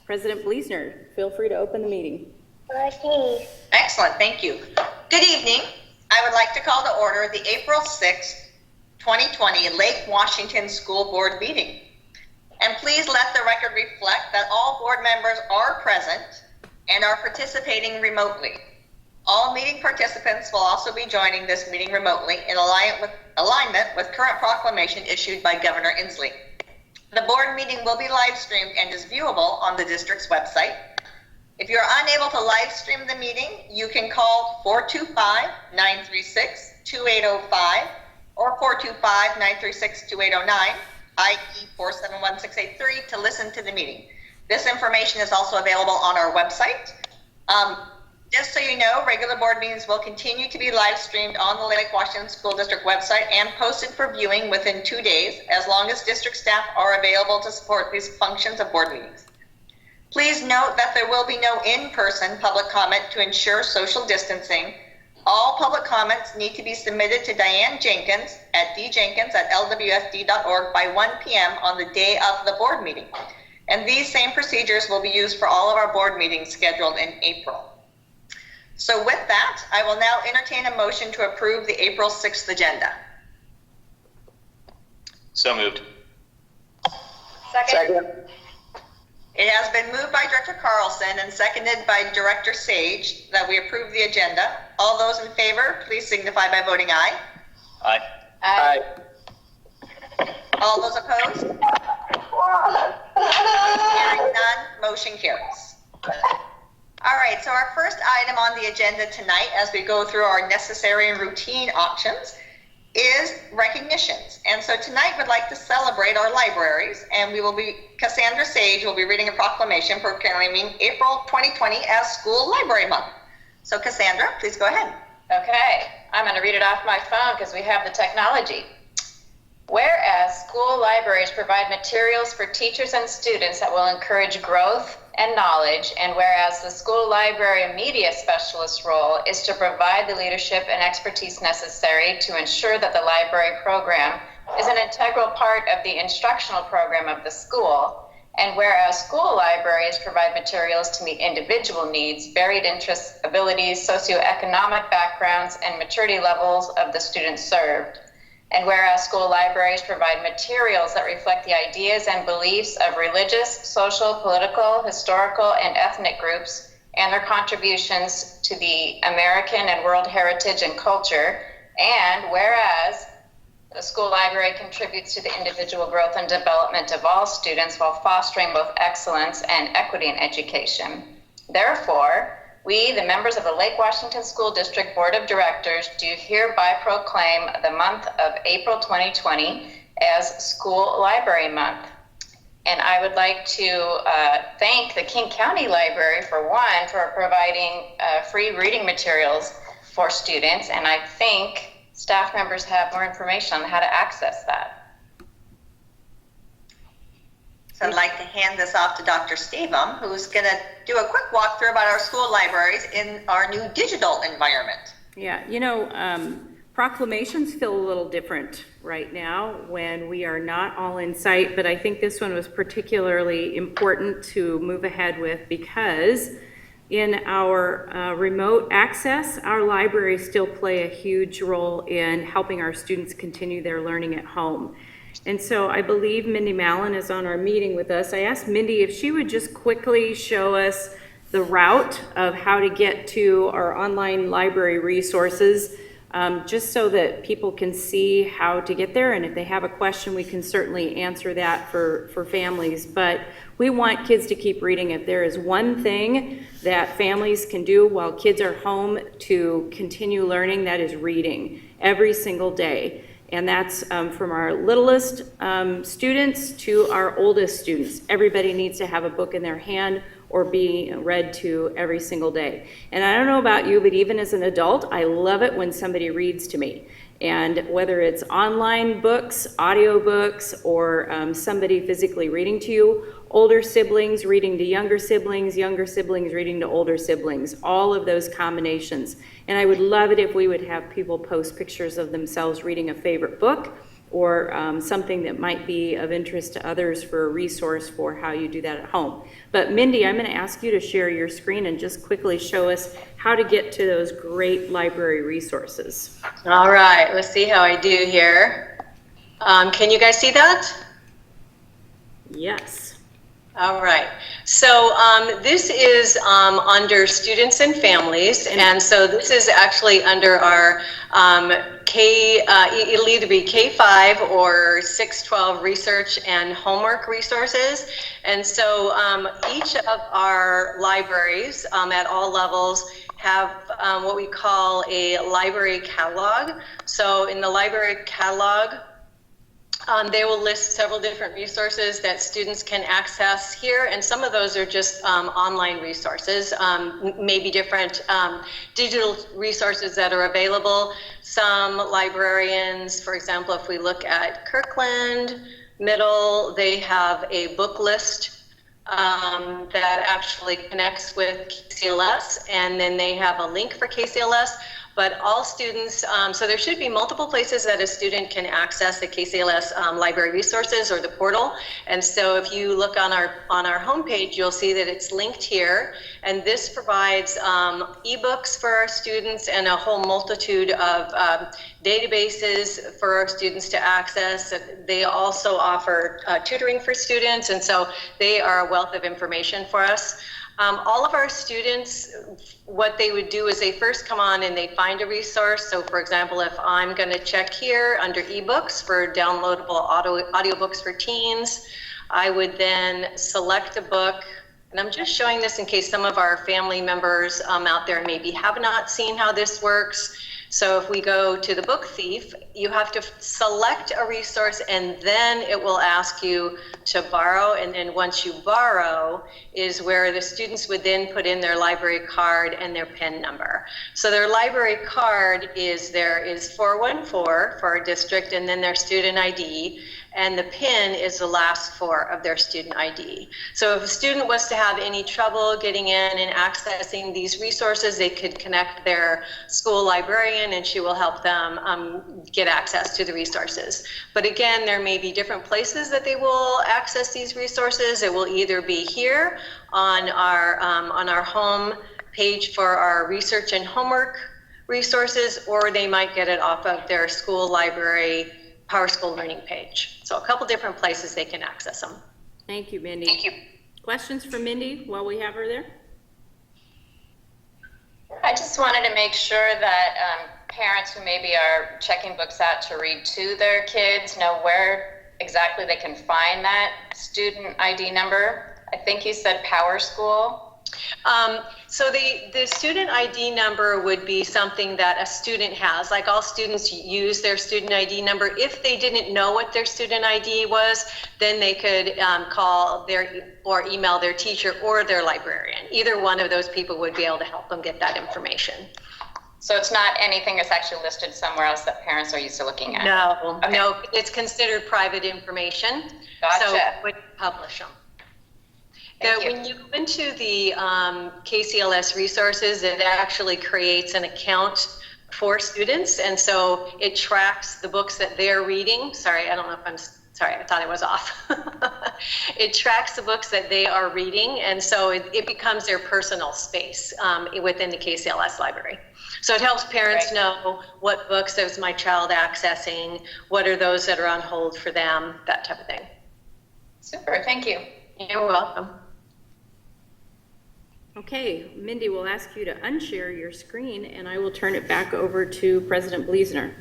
President Bleasner, feel free to open the meeting. Excellent, thank you. Good evening. I would like to call to order the April 6th, 2020 Lake Washington School Board meeting. And please let the record reflect that all board members are present and are participating remotely. All meeting participants will also be joining this meeting remotely in alignment with current proclamation issued by Governor Inslee. The board meeting will be live streamed and is viewable on the district's website. If you're unable to live stream the meeting, you can call 425-936-2805 or 425-936-2809, i.e. 471-683, to listen to the meeting. This information is also available on our website. Just so you know, regular board meetings will continue to be live streamed on the Lake Washington School District website and posted for viewing within 2 days, as long as district staff are available to support these functions of board meetings. Please note that there will be no in-person public comment to ensure social distancing. All public comments need to be submitted to Diane Jenkins at djenkins@lwsd.org by 1 p.m. on the day of the board meeting. And these same procedures will be used for all of our board meetings scheduled in April. So with that, I will now entertain a motion to approve the April 6th agenda. So moved. Second. It has been moved by Director Carlson and seconded by Director Sage that we approve the agenda. All those in favor, please signify by voting aye. Aye. Aye. All those opposed? Hearing none, motion carries. All right, so our first item on the agenda tonight, as we go through our necessary and routine options, is recognitions. And so tonight we'd like to celebrate our libraries, and Cassandra Sage will be reading a proclamation proclaiming April 2020 as School Library Month. So Cassandra, please go ahead. Okay, I'm going to read it off my phone because we have the technology. Whereas school libraries provide materials for teachers and students that will encourage growth and knowledge, and whereas the school library media specialist role is to provide the leadership and expertise necessary to ensure that the library program is an integral part of the instructional program of the school, and whereas school libraries provide materials to meet individual needs, varied interests, abilities, socioeconomic backgrounds, and maturity levels of the students served. And whereas school libraries provide materials that reflect the ideas and beliefs of religious, social, political, historical, and ethnic groups and their contributions to the American and world heritage and culture. And whereas the school library contributes to the individual growth and development of all students while fostering both excellence and equity in education. Therefore, we, the members of the Lake Washington School District Board of Directors, do hereby proclaim the month of April 2020 as School Library Month. And I would like to thank the King County Library, for providing free reading materials for students. And I think staff members have more information on how to access that. So I'd like to hand this off to Dr. Stavum, who's going to do a quick walkthrough about our school libraries in our new digital environment. Yeah, you know, proclamations feel a little different right now when we are not all in sight, but I think this one was particularly important to move ahead with because in our remote access, our libraries still play a huge role in helping our students continue their learning at home. And so I believe Mindy Mallon is on our meeting with us. I asked Mindy if she would just quickly show us the route of how to get to our online library resources, just so that people can see how to get there. And if they have a question, we can certainly answer that for families. But we want kids to keep reading. If there is one thing that families can do while kids are home to continue learning, that is reading every single day. And that's from our littlest students to our oldest students. Everybody needs to have a book in their hand or be read to every single day. And I don't know about you, but even as an adult, I love it when somebody reads to me. And whether it's online books, audio books, or somebody physically reading to you, older siblings reading to younger siblings reading to older siblings, all of those combinations. And I would love it if we would have people post pictures of themselves reading a favorite book or something that might be of interest to others for a resource for how you do that at home. But Mindy, I'm going to ask you to share your screen and just quickly show us how to get to those great library resources. All right, let's see how I do here. Can you guys see that? Yes. All right, so this is under students and families, and so this is actually under our it'll either be K-5 or 6-12 research and homework resources. And so each of our libraries at all levels have what we call a library catalog. So in the library catalog, they will list several different resources that students can access here, and some of those are just online resources, maybe different digital resources that are available. Some librarians, for example, if we look at Kirkland Middle, they have a book list that actually connects with KCLS, and then they have a link for KCLS. But all students, so there should be multiple places that a student can access the KCLS library resources or the portal. And so if you look on our homepage, you'll see that it's linked here. And this provides ebooks for our students and a whole multitude of databases for our students to access. They also offer tutoring for students, and so they are a wealth of information for us. All of our students, what they would do is they first come on and they find a resource. So for example, if I'm going to check here under ebooks for downloadable audiobooks for teens, I would then select a book. And I'm just showing this in case some of our family members out there maybe have not seen how this works. So if we go to the book thief, you have to select a resource and then it will ask you to borrow. And then once you borrow is where the students would then put in their library card and their PIN number. So their library card is 414 for our district, and then their student ID. And the PIN is the last four of their student ID. So if a student was to have any trouble getting in and accessing these resources, they could connect their school librarian and she will help them get access to the resources. But again, there may be different places that they will access these resources. It will either be here on our home page for our research and homework resources, or they might get it off of their school library Power School Learning page. So a couple different places they can access them. Thank you, Mindy. Thank you. Questions for Mindy while we have her there? I just wanted to make sure that parents who maybe are checking books out to read to their kids know where exactly they can find that student ID number. I think you said Power School. So the student ID number would be something that a student has. Like all students use their student ID number. If they didn't know what their student ID was, then they could call or email their teacher or their librarian. Either one of those people would be able to help them get that information. So it's not anything that's actually listed somewhere else that parents are used to looking at? No, Okay. no, it's considered private information. Gotcha. So we wouldn't publish them. Thank you. When you go into the KCLS resources, it actually creates an account for students, and so it tracks the books that they're reading. Sorry, I don't know if I'm sorry, I thought it was off. It tracks the books that they are reading, and so it becomes their personal space within the KCLS library. So it helps parents know what books is my child accessing, what are those that are on hold for them, that type of thing. Super, thank you. You're welcome. Okay, Mindy, we'll ask you to unshare your screen and I will turn it back over to President Bleasner.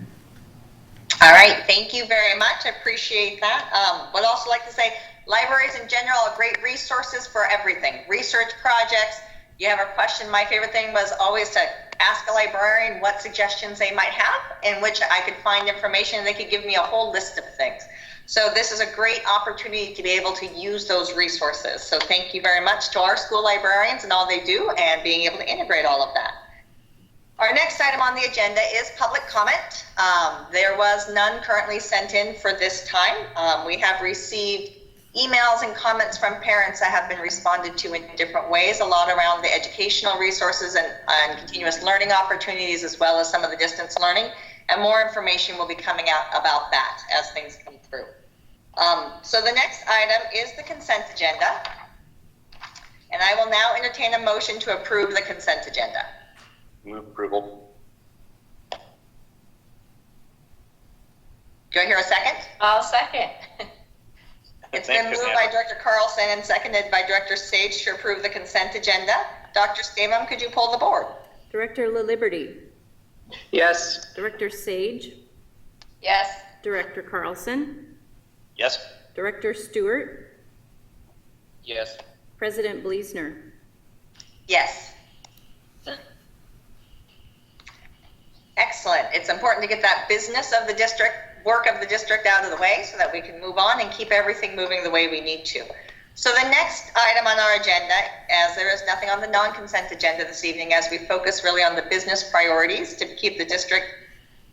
All right, thank you very much. I appreciate that. Would also like to say libraries in general are great resources for everything. Research projects, you have a question, my favorite thing was always to ask a librarian what suggestions they might have, in which I could find information and they could give me a whole list of things. So this is a great opportunity to be able to use those resources. So thank you very much to our school librarians and all they do and being able to integrate all of that. Our next item on the agenda is public comment. There was none currently sent in for this time. We have received emails and comments from parents that have been responded to in different ways, a lot around the educational resources and continuous learning opportunities, as well as some of the distance learning. and more information will be coming out about that as things come through. So the next item is the consent agenda. And I will now entertain a motion to approve the consent agenda. Move approval. Do I hear a second? I'll second. It's been moved by Director Carlson and seconded by Director Sage to approve the consent agenda. Dr. Stamem, could you pull the board? Director La Liberty, Yes. Director Sage, Yes. Director Carlson, Yes. Director Stewart, Yes. President Bleesner. Yes. Excellent. It's important to get that business of the district, work of the district out of the way so that we can move on and keep everything moving the way we need to. So the next item on our agenda, as there is nothing on the non-consent agenda this evening, as we focus really on the business priorities to keep the district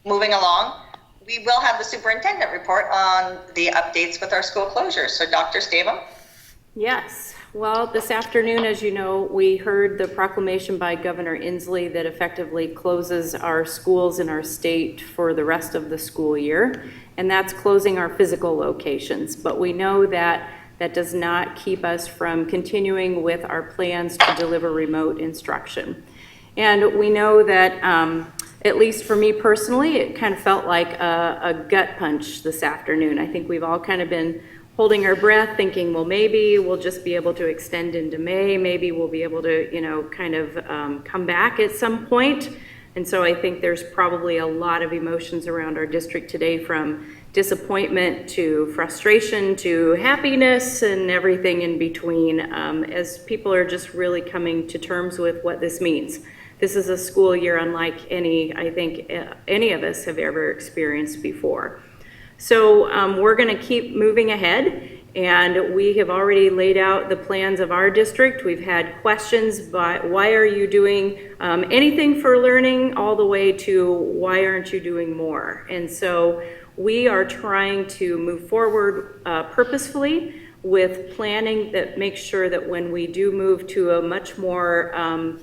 moving along, we will have the superintendent report on the updates with our school closures. So Dr. Stabem? Yes. Well, this afternoon, as you know, we heard the proclamation by Governor Inslee that effectively closes our schools in our state for the rest of the school year, and that's closing our physical locations. But we know that that does not keep us from continuing with our plans to deliver remote instruction. And we know that, at least for me personally, it kind of felt like a gut punch this afternoon. I think we've all kind of been holding our breath, thinking, well, maybe we'll just be able to extend into May. Maybe we'll be able to, kind of come back at some point. And so I think there's probably a lot of emotions around our district today, from disappointment to frustration to happiness and everything in between, as people are just really coming to terms with what this means. This is a school year unlike any, I think, any of us have ever experienced before. So we're going to keep moving ahead, and we have already laid out the plans of our district. We've had questions by why are you doing anything for learning, all the way to why aren't you doing more? And so we are trying to move forward purposefully with planning that makes sure that when we do move to a much more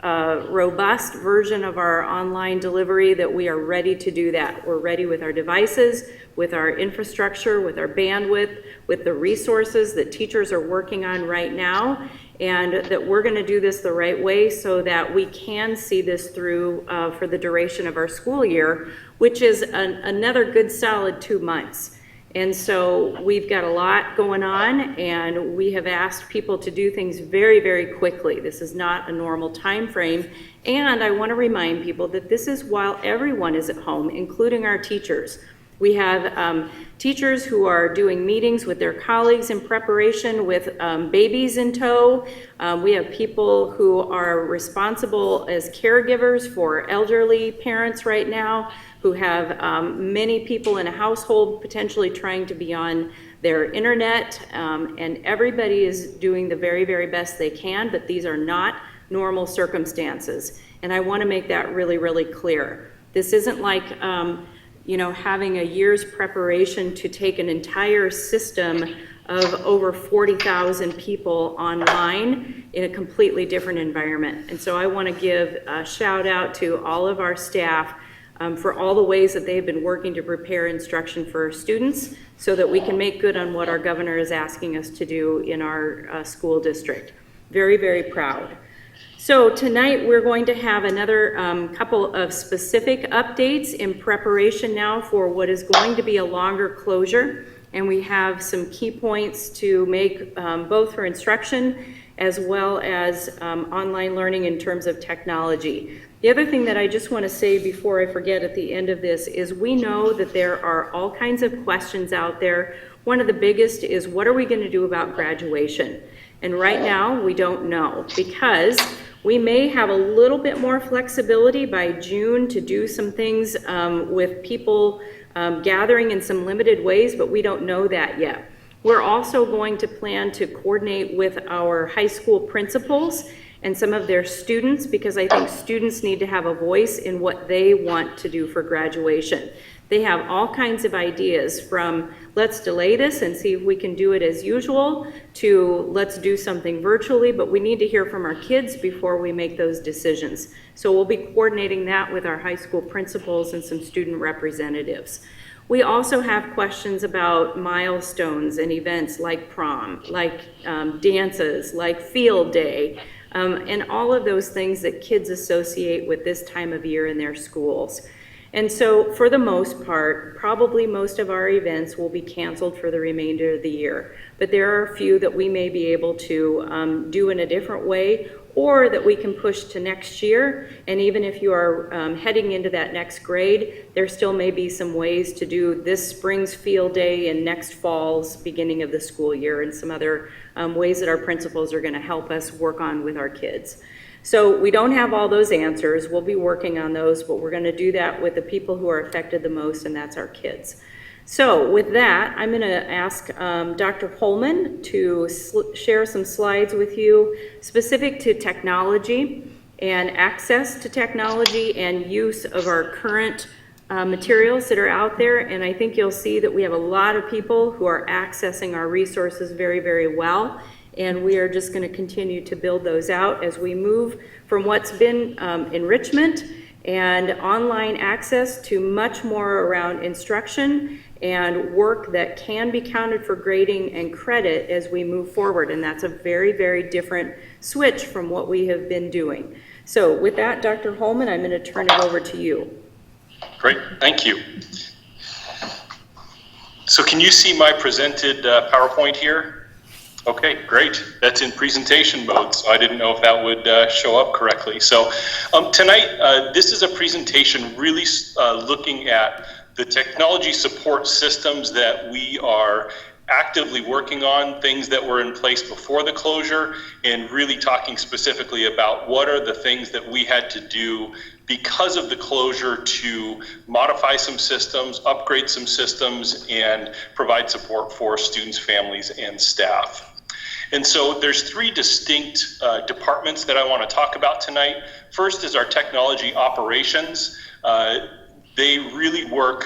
robust version of our online delivery, that we are ready to do that. We're ready with our devices, with our infrastructure, with our bandwidth, with the resources that teachers are working on right now, and that we're going to do this the right way so that we can see this through for the duration of our school year, which is another good solid 2 months. And so we've got a lot going on, and we have asked people to do things very, very quickly. This is not a normal time frame. And I want to remind people that this is while everyone is at home, including our teachers. We have teachers who are doing meetings with their colleagues in preparation with babies in tow. We have people who are responsible as caregivers for elderly parents right now, who have many people in a household potentially trying to be on their internet, and everybody is doing the very, very best they can, but these are not normal circumstances. And I want to make that really, really clear. This isn't like having a year's preparation to take an entire system of over 40,000 people online in a completely different environment. And so I want to give a shout out to all of our staff for all the ways that they've been working to prepare instruction for our students so that we can make good on what our governor is asking us to do in our school district. Very, very proud. So tonight we're going to have another couple of specific updates in preparation now for what is going to be a longer closure. And we have some key points to make both for instruction as well as online learning in terms of technology. The other thing that I just want to say before I forget at the end of this is we know that there are all kinds of questions out there. One of the biggest is, what are we going to do about graduation? And right now we don't know, because we may have a little bit more flexibility by June to do some things with people gathering in some limited ways, but we don't know that yet. We're also going to plan to coordinate with our high school principals and some of their students, because I think students need to have a voice in what they want to do for graduation. They have all kinds of ideas, from let's delay this and see if we can do it as usual, to let's do something virtually, but we need to hear from our kids before we make those decisions. So we'll be coordinating that with our high school principals and some student representatives. We also have questions about milestones and events like prom, like dances, like field day, and all of those things that kids associate with this time of year in their schools. And so for the most part, probably most of our events will be canceled for the remainder of the year. But there are a few that we may be able to do in a different way, or that we can push to next year. And even if you are heading into that next grade, there still may be some ways to do this spring's field day and next fall's beginning of the school year, and some other ways that our principals are going to help us work on with our kids. So we don't have all those answers. We'll be working on those, but we're going to do that with the people who are affected the most, and that's our kids. So with that, I'm going to ask Dr. Holman to share some slides with you specific to technology and access to technology and use of our current materials that are out there. And I think you'll see that we have a lot of people who are accessing our resources very, very well. And we are just going to continue to build those out as we move from what's been enrichment and online access to much more around instruction and work that can be counted for grading and credit as we move forward. And that's a very, very different switch from what we have been doing. So with that, Dr. Holman, I'm going to turn it over to you. Great, thank you. So can you see my presented PowerPoint here? Okay, great. That's in presentation mode, so I didn't know if that would show up correctly. So tonight, this is a presentation really looking at the technology support systems that we are actively working on, things that were in place before the closure, and really talking specifically about what are the things that we had to do because of the closure to modify some systems, upgrade some systems, and provide support for students, families, and staff. And so there's three distinct departments that I want to talk about tonight. First is our technology operations. They really work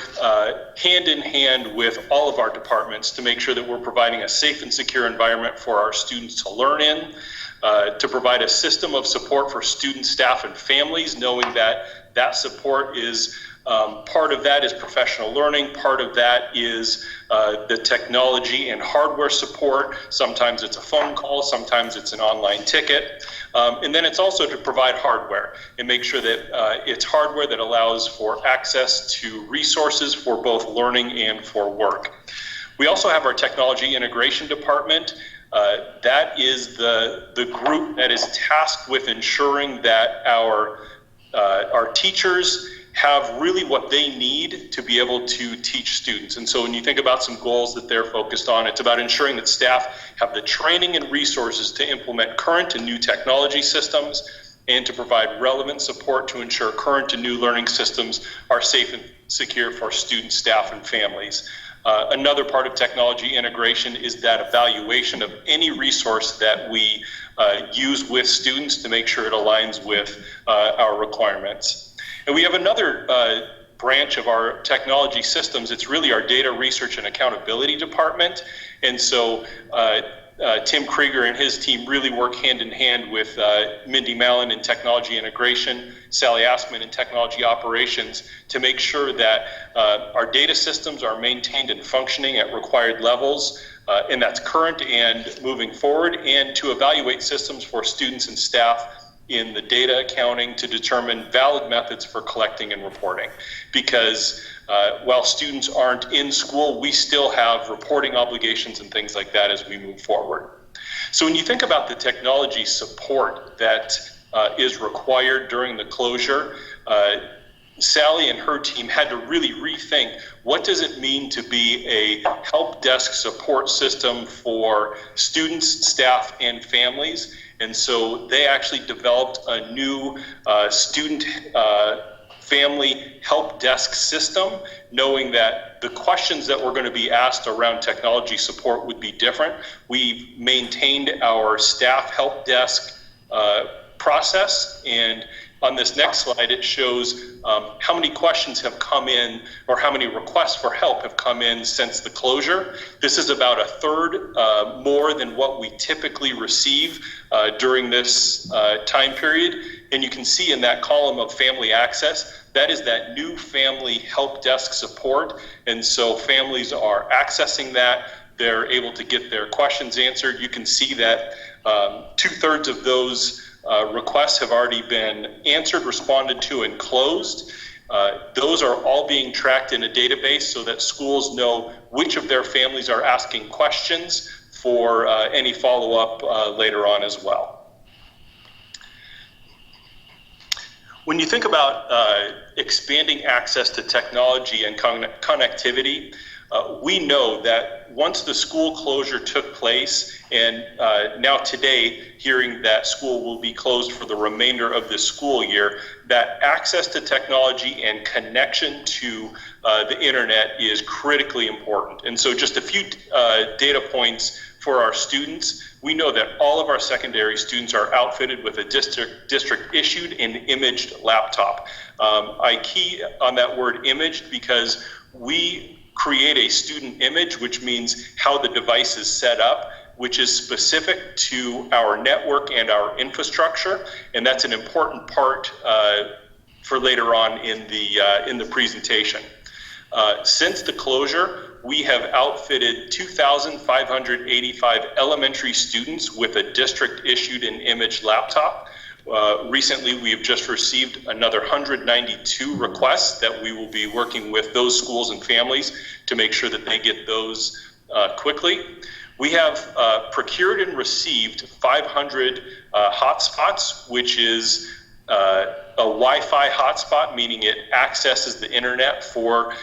hand in hand with all of our departments to make sure that we're providing a safe and secure environment for our students to learn in, to provide a system of support for students, staff, and families, knowing that that support is part of that is professional learning. Part of that is the technology and hardware support. Sometimes it's a phone call, sometimes it's an online ticket. And then it's also to provide hardware and make sure that it's hardware that allows for access to resources for both learning and for work. We also have our technology integration department. That is the group that is tasked with ensuring that our teachers have really what they need to be able to teach students. And so when you think about some goals that they're focused on, it's about ensuring that staff have the training and resources to implement current and new technology systems, and to provide relevant support to ensure current and new learning systems are safe and secure for students, staff, and families. Another part of technology integration is that evaluation of any resource that we use with students to make sure it aligns with our requirements. And we have another branch of our technology systems. It's really our data research and accountability department. And so Tim Krieger and his team really work hand in hand with Mindy Mallon in technology integration, Sally Askman in technology operations, to make sure that our data systems are maintained and functioning at required levels, and that's current and moving forward, and to evaluate systems for students and staff in the data accounting to determine valid methods for collecting and reporting. Because while students aren't in school, we still have reporting obligations and things like that as we move forward. So when you think about the technology support that is required during the closure, Sally and her team had to really rethink, what does it mean to be a help desk support system for students, staff, and families? And so they actually developed a new student family help desk system, knowing that the questions that were going to be asked around technology support would be different. We've maintained our staff help desk process and On this next slide, it shows how many questions have come in, or how many requests for help have come in since the closure. This is about a third more than what we typically receive during this time period. And you can see in that column of family access, that is that new family help desk support. And so families are accessing that. They're able to get their questions answered. You can see that 2/3 of those requests have already been answered, responded to, and closed. Those are all being tracked in a database so that schools know which of their families are asking questions for any follow-up later on as well. When you think about expanding access to technology and connectivity, we know that once the school closure took place, and now today, hearing that school will be closed for the remainder of this school year, that access to technology and connection to the internet is critically important. And so just a few data points for our students. We know that all of our secondary students are outfitted with a district issued and imaged laptop. I key on that word imaged because we create a student image, which means how the device is set up, which is specific to our network and our infrastructure, and that's an important part for later on in the presentation. Since the closure, we have outfitted 2,585 elementary students with a district issued and imaged laptop. Recently, we have just received another 192 requests that we will be working with those schools and families to make sure that they get those quickly. We have procured and received 500 hotspots, which is a Wi-Fi hotspot, meaning it accesses the internet for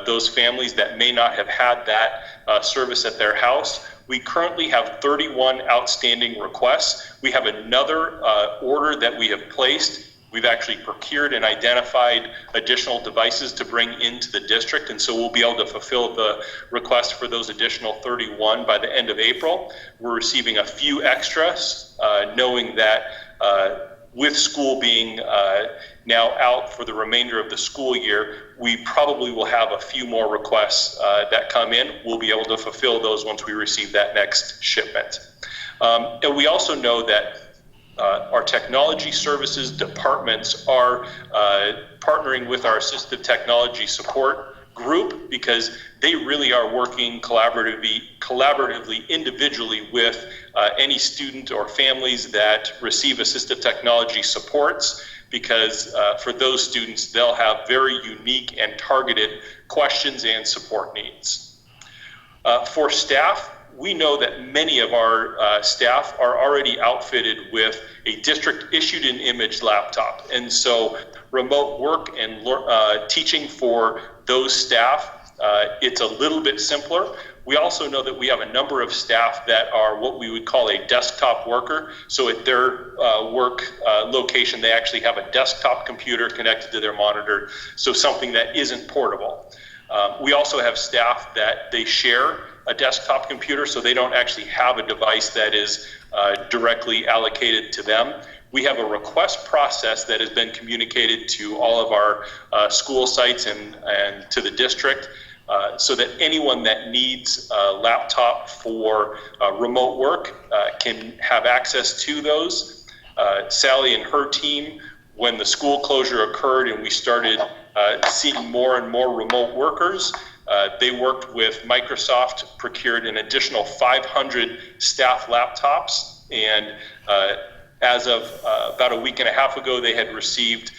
those families that may not have had that service at their house. We currently have 31 outstanding requests. We have another order that we have placed. We've actually procured and identified additional devices to bring into the district, and so we'll be able to fulfill the request for those additional 31 by the end of April. We're receiving a few extras, knowing that with school being now out for the remainder of the school year, we probably will have a few more requests that come in. We'll be able to fulfill those once we receive that next shipment. And we also know that our technology services departments are partnering with our assistive technology support group because they really are working collaboratively individually with any student or families that receive assistive technology supports, because for those students, they'll have very unique and targeted questions and support needs. For staff, we know that many of our staff are already outfitted with a district issued and imaged laptop. And so remote work and teaching for those staff, it's a little bit simpler. We also know that we have a number of staff that are what we would call a desktop worker. So at their work location, they actually have a desktop computer connected to their monitor, so something that isn't portable. We also have staff that they share a desktop computer, so they don't actually have a device that is directly allocated to them. We have a request process that has been communicated to all of our school sites and to the district, so that anyone that needs a laptop for remote work can have access to those. Sally and her team, when the school closure occurred and we started seeing more and more remote workers, they worked with Microsoft, procured an additional 500 staff laptops, and as of about a week and a half ago, they had received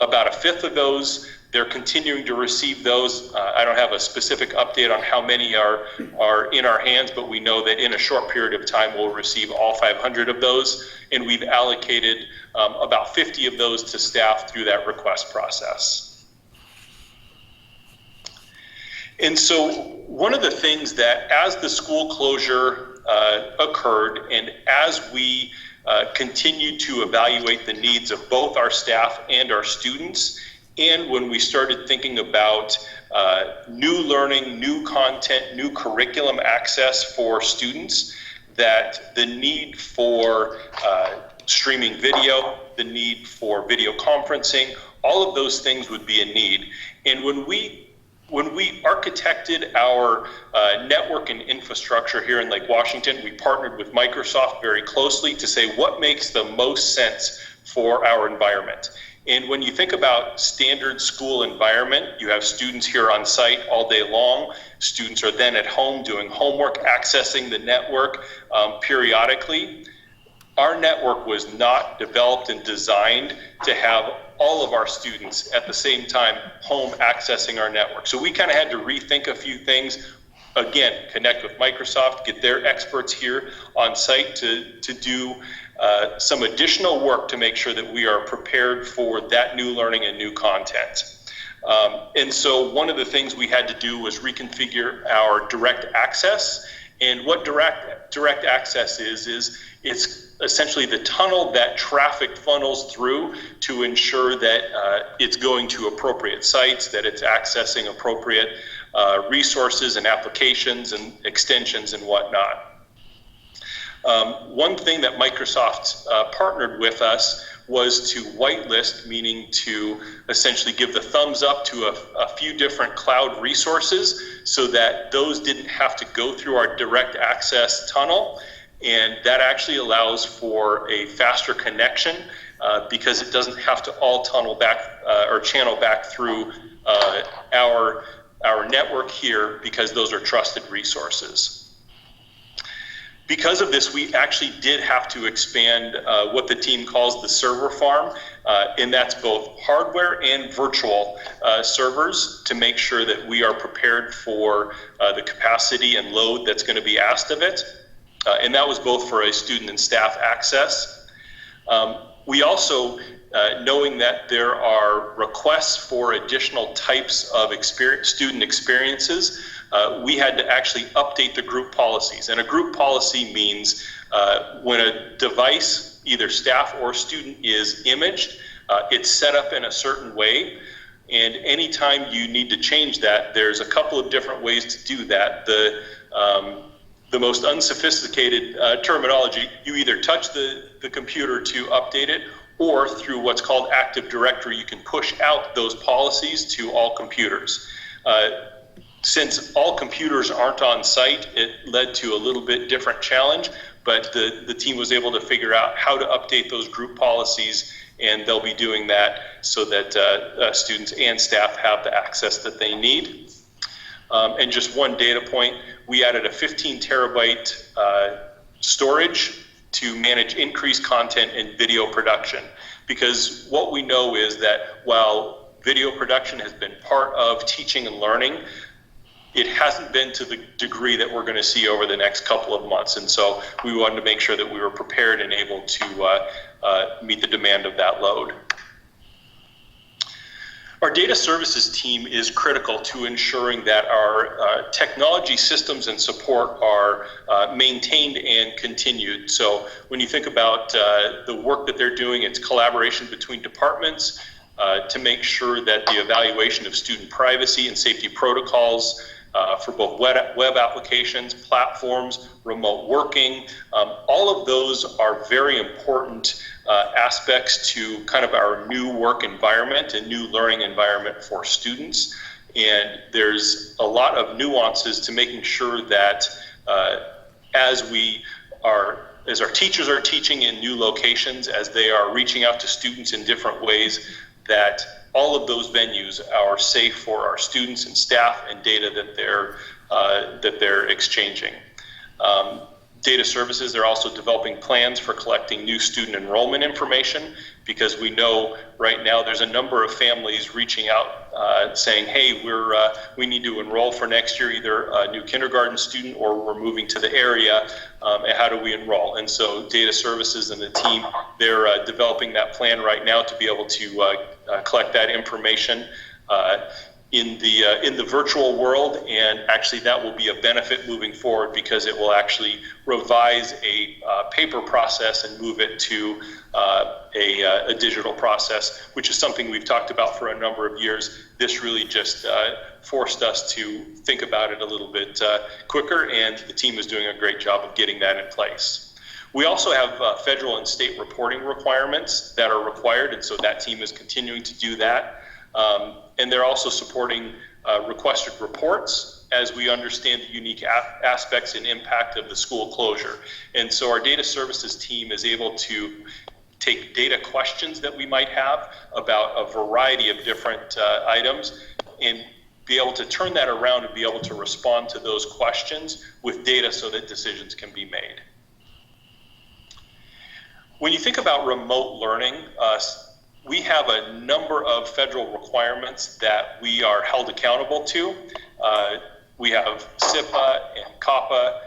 about a fifth of those. They're continuing to receive those. I don't have a specific update on how many are in our hands, but we know that in a short period of time, we'll receive all 500 of those, and we've allocated about 50 of those to staff through that request process. And so one of the things that as the school closure occurred and as we continued to evaluate the needs of both our staff and our students, and when we started thinking about new learning, new content, new curriculum access for students, that the need for streaming video, the need for video conferencing, all of those things would be a need. And when we architected our network and infrastructure here in Lake Washington, we partnered with Microsoft very closely to say what makes the most sense for our environment. And when you think about standard school environment, you have students here on site all day long. Students are then at home doing homework, accessing the network periodically. Our network was not developed and designed to have all of our students at the same time home accessing our network. So we kind of had to rethink a few things. Again, connect with Microsoft, get their experts here on site to do some additional work to make sure that we are prepared for that new learning and new content. And so one of the things we had to do was reconfigure our direct access. And what direct access is it's essentially the tunnel that traffic funnels through to ensure that it's going to appropriate sites, that it's accessing appropriate resources and applications and extensions and whatnot. One thing that Microsoft partnered with us was to whitelist, meaning to essentially give the thumbs up to a few different cloud resources so that those didn't have to go through our direct access tunnel. And that actually allows for a faster connection because it doesn't have to all tunnel back or channel back through our network here because those are trusted resources. Because of this, we actually did have to expand what the team calls the server farm, and that's both hardware and virtual servers to make sure that we are prepared for the capacity and load that's going to be asked of it. And that was both for a student and staff access. We also, knowing that there are requests for additional types of student experiences, we had to actually update the group policies. And a group policy means when a device, either staff or student, is imaged, it's set up in a certain way. And anytime you need to change that, there's a couple of different ways to do that. The most unsophisticated terminology, you either touch the computer to update it, or through what's called Active Directory, you can push out those policies to all computers. Since all computers aren't on site, it led to a little bit different challenge, but the team was able to figure out how to update those group policies, and they'll be doing that so that students and staff have the access that they need. And just one data point, we added a 15 terabyte storage to manage increased content in video production. Because what we know is that while video production has been part of teaching and learning, it hasn't been to the degree that we're going to see over the next couple of months. And so we wanted to make sure that we were prepared and able to meet the demand of that load. Our data services team is critical to ensuring that our technology systems and support are maintained and continued. So when you think about the work that they're doing, it's collaboration between departments to make sure that the evaluation of student privacy and safety protocols for both web applications, platforms, remote working, all of those are very important aspects to kind of our new work environment and new learning environment for students. And there's a lot of nuances to making sure that as our teachers are teaching in new locations, as they are reaching out to students in different ways, that all of those venues are safe for our students and staff and data that they're exchanging. Data services, they're also developing plans for collecting new student enrollment information, because we know right now there's a number of families reaching out saying, hey, we need to enroll for next year, either a new kindergarten student or we're moving to the area, and how do we enroll? And so data services and the team, they're developing that plan right now to be able to collect that information in the virtual world, and actually that will be a benefit moving forward because it will actually revise a paper process and move it to a digital process, which is something we've talked about for a number of years. This really just forced us to think about it a little bit quicker, and the team is doing a great job of getting that in place. We also have federal and state reporting requirements that are required, and so that team is continuing to do that. And they're also supporting requested reports as we understand the unique aspects and impact of the school closure. And so our data services team is able to take data questions that we might have about a variety of different items and be able to turn that around and be able to respond to those questions with data so that decisions can be made. When you think about remote learning, we have a number of federal requirements that we are held accountable to. We have SIPA and COPPA,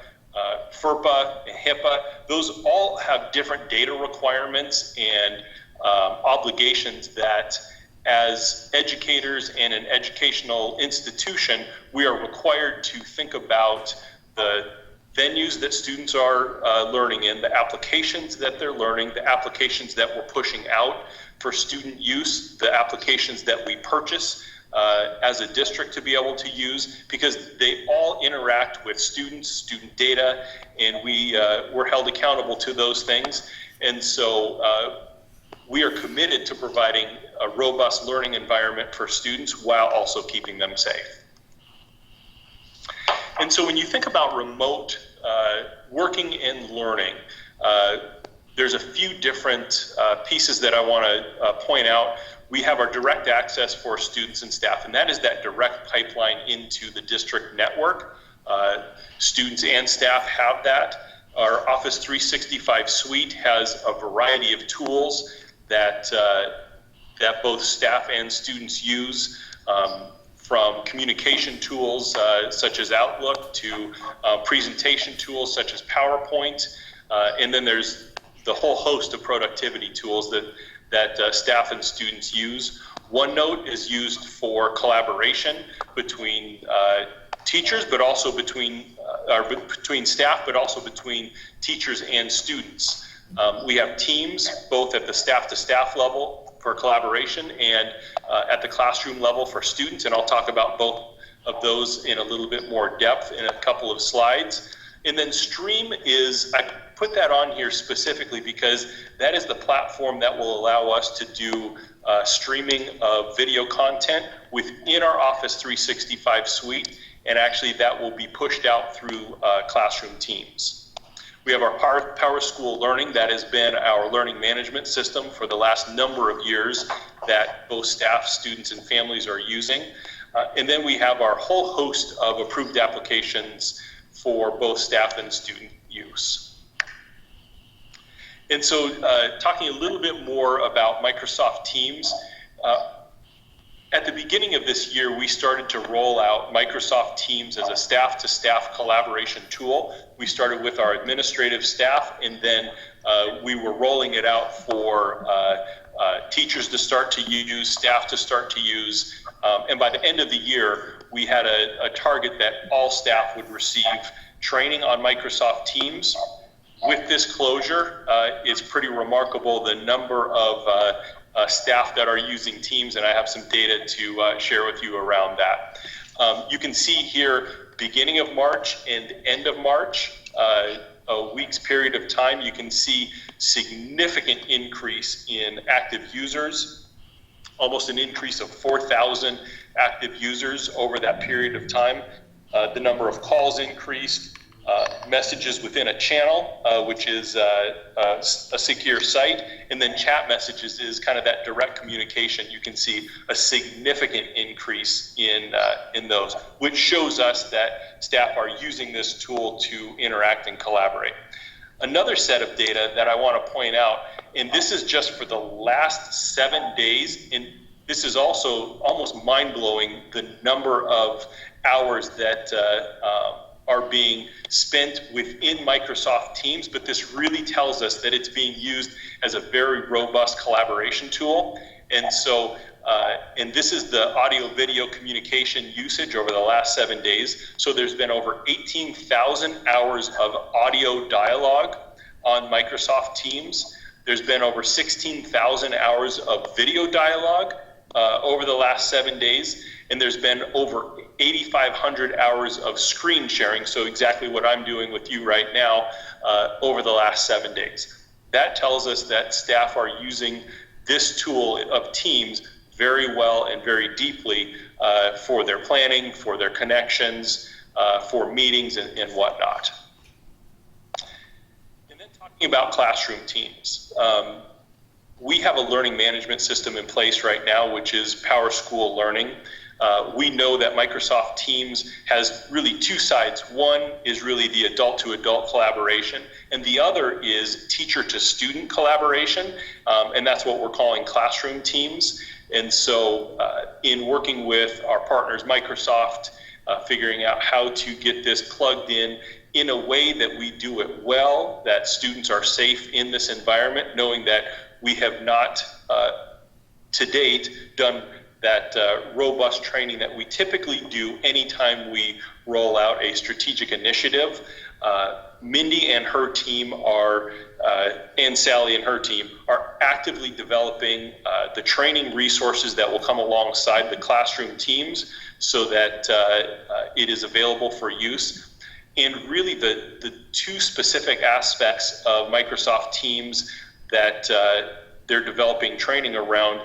FERPA and HIPAA. Those all have different data requirements and obligations that as educators and an educational institution, we are required to think about the venues that students are learning in, the applications that they're learning, the applications that we're pushing out for student use, the applications that we purchase as a district to be able to use, because they all interact with students, student data, and we're held accountable to those things. And so we are committed to providing a robust learning environment for students while also keeping them safe. And so when you think about remote working and learning, there's a few different pieces that I want to point out. We have our direct access for students and staff, and that is that direct pipeline into the district network. Students and staff have that. Our Office 365 suite has a variety of tools that both staff and students use, from communication tools such as Outlook to presentation tools such as PowerPoint, and then there's the whole host of productivity tools that staff and students use. OneNote is used for collaboration between teachers, but also between staff, but also between teachers and students. We have Teams, both at the staff-to-staff level for collaboration and at the classroom level for students, and I'll talk about both of those in a little bit more depth in a couple of slides. And then Stream I put that on here specifically because that is the platform that will allow us to do streaming of video content within our Office 365 suite, and actually that will be pushed out through classroom teams. We have our Power School Learning. That has been our learning management system for the last number of years that both staff, students, and families are using. And then we have our whole host of approved applications for both staff and student use. And so talking a little bit more about Microsoft Teams, at the beginning of this year, we started to roll out Microsoft Teams as a staff-to-staff collaboration tool. We started with our administrative staff, and then we were rolling it out for teachers to start to use, staff to start to use. And by the end of the year, we had a target that all staff would receive training on Microsoft Teams. With this closure, it's pretty remarkable the number of staff that are using Teams, and I have some data to share with you around that. You can see here, beginning of March and end of March, a week's period of time, you can see significant increase in active users, almost an increase of 4,000 active users over that period of time. The number of calls increased, messages within a channel, which is a secure site, and then chat messages is kind of that direct communication. You can see a significant increase in those, which shows us that staff are using this tool to interact and collaborate. Another set of data that I want to point out, and this is just for the last 7 days, and this is also almost mind-blowing, the number of hours that are being spent within Microsoft Teams, but this really tells us that it's being used as a very robust collaboration tool. And so, and this is the audio video communication usage over the last 7 days. So there's been over 18,000 hours of audio dialogue on Microsoft Teams. There's been over 16,000 hours of video dialogue, over the last 7 days, and there's been over 8,500 hours of screen sharing, so exactly what I'm doing with you right now, over the last 7 days. That tells us that staff are using this tool of Teams very well and very deeply for their planning, for their connections, for meetings and whatnot. And then talking about classroom teams. We have a learning management system in place right now, which is Power School Learning. We know that Microsoft Teams has really two sides. One is really the adult-to-adult collaboration, and the other is teacher-to-student collaboration, and that's what we're calling classroom teams. And so in working with our partners, Microsoft, figuring out how to get this plugged in a way that we do it well, that students are safe in this environment, knowing that we have not, to date, done that robust training that we typically do anytime we roll out a strategic initiative. Mindy and her team are, and Sally and her team, are actively developing the training resources that will come alongside the classroom teams so that it is available for use. And really the two specific aspects of Microsoft Teams that they're developing training around,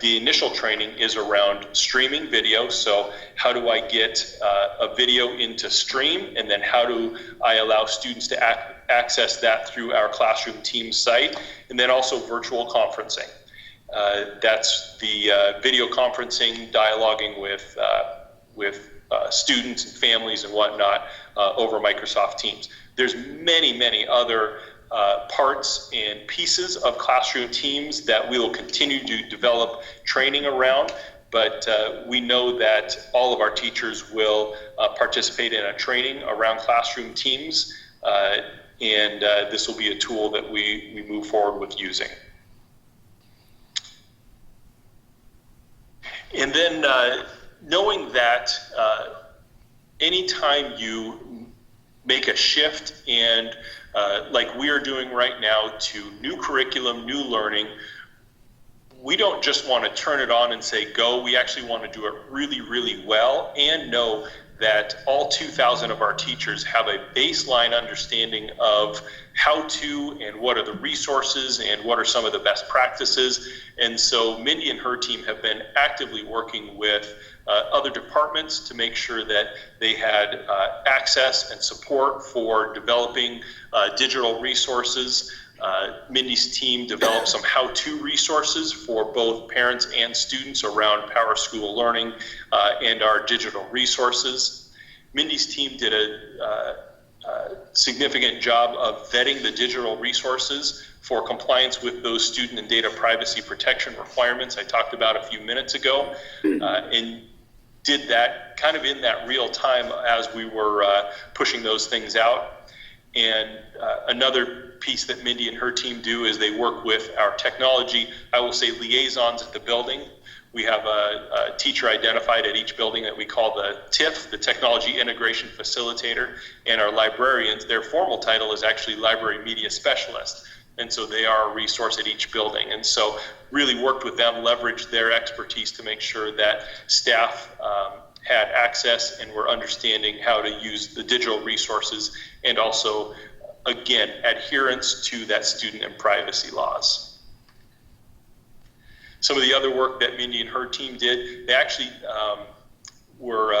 the initial training is around streaming video. So how do I get a video into stream, and then how do I allow students to access that through our classroom team site, and then also virtual conferencing. That's the video conferencing, dialoguing with students and families and whatnot over Microsoft Teams. There's many other parts and pieces of classroom teams that we will continue to develop training around, but we know that all of our teachers will participate in a training around classroom teams, and this will be a tool that we move forward with using. And then knowing that anytime you make a shift and like we are doing right now to new curriculum, new learning, we don't just want to turn it on and say go. We actually want to do it really well and know that all 2,000 of our teachers have a baseline understanding of how to and what are the resources and what are some of the best practices. And so Mindy and her team have been actively working with other departments to make sure that they had access and support for developing digital resources. Mindy's team developed some how-to resources for both parents and students around Power School Learning and our digital resources. Mindy's team did a significant job of vetting the digital resources for compliance with those student and data privacy protection requirements I talked about a few minutes ago, and did that kind of in that real time as we were pushing those things out. And another piece that Mindy and her team do is they work with our technology, I will say, liaisons at the building. We have a teacher identified at each building that we call the TIF, the Technology Integration Facilitator, and our librarians, their formal title is actually Library Media Specialist. And so they are a resource at each building. And so really worked with them, leveraged their expertise to make sure that staff had access and were understanding how to use the digital resources, and also, again, adherence to that student and privacy laws. Some of the other work that Mindy and her team did, they actually were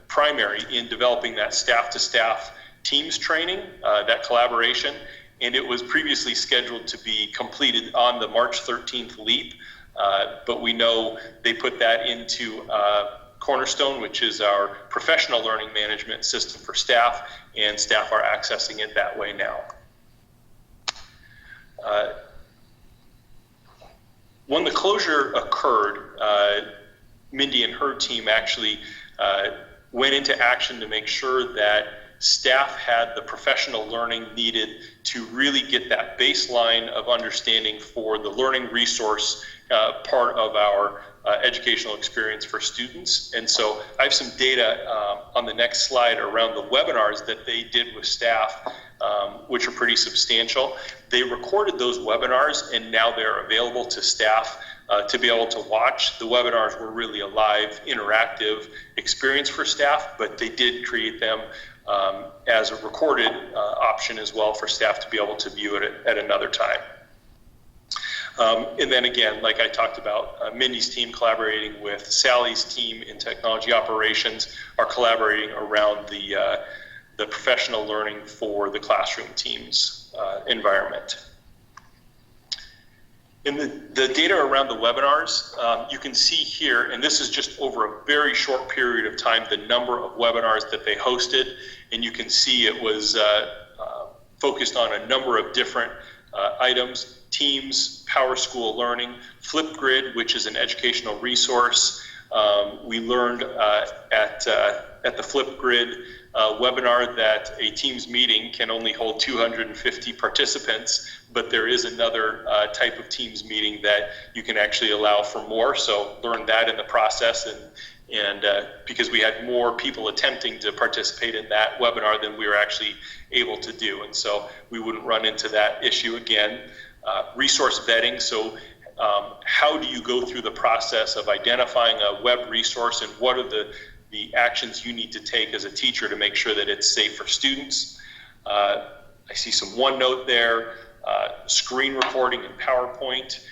primary in developing that staff-to-staff teams training, that collaboration, and it was previously scheduled to be completed on the March 13th LEAP, but we know they put that into Cornerstone, which is our professional learning management system for staff, and staff are accessing it that way now. When the closure occurred, Mindy and her team actually went into action to make sure that staff had the professional learning needed to really get that baseline of understanding for the learning resource part of our educational experience for students. And so I have some data on the next slide around the webinars that they did with staff, which are pretty substantial. They recorded those webinars and now they're available to staff to be able to watch. The webinars were really a live, interactive experience for staff, but they did create them as a recorded option as well for staff to be able to view it at another time. And then again, like I talked about, Mindy's team collaborating with Sally's team in technology operations are collaborating around the professional learning for the classroom team's environment. In the data around the webinars, you can see here, and this is just over a very short period of time, the number of webinars that they hosted, and you can see it was focused on a number of different items: Teams, Power School Learning, Flipgrid, which is an educational resource. We learned at the Flipgrid webinar that a Teams meeting can only hold 250 participants, but there is another type of Teams meeting that you can actually allow for more. So learned that in the process, and because we had more people attempting to participate in that webinar than we were actually able to do, and so we wouldn't run into that issue again. Resource vetting, so how do you go through the process of identifying a web resource and what are the actions you need to take as a teacher to make sure that it's safe for students. I see some OneNote there, screen recording in PowerPoint.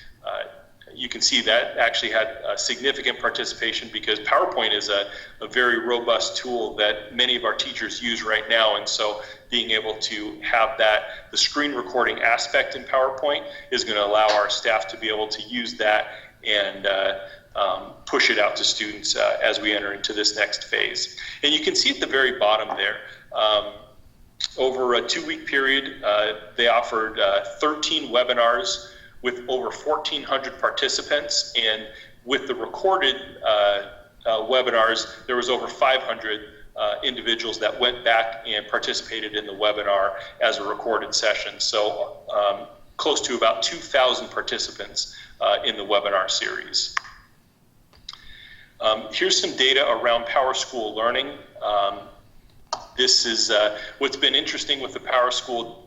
You can see that actually had significant participation because PowerPoint is a very robust tool that many of our teachers use right now, and so being able to have the screen recording aspect in PowerPoint is going to allow our staff to be able to use that and push it out to students as we enter into this next phase. And you can see at the very bottom there, over a 2-week period, they offered 13 webinars with over 1,400 participants, and with the recorded webinars, there was over 500 individuals that went back and participated in the webinar as a recorded session. So close to about 2,000 participants in the webinar series. Here's some data around Power School Learning. This is what's been interesting with the Power School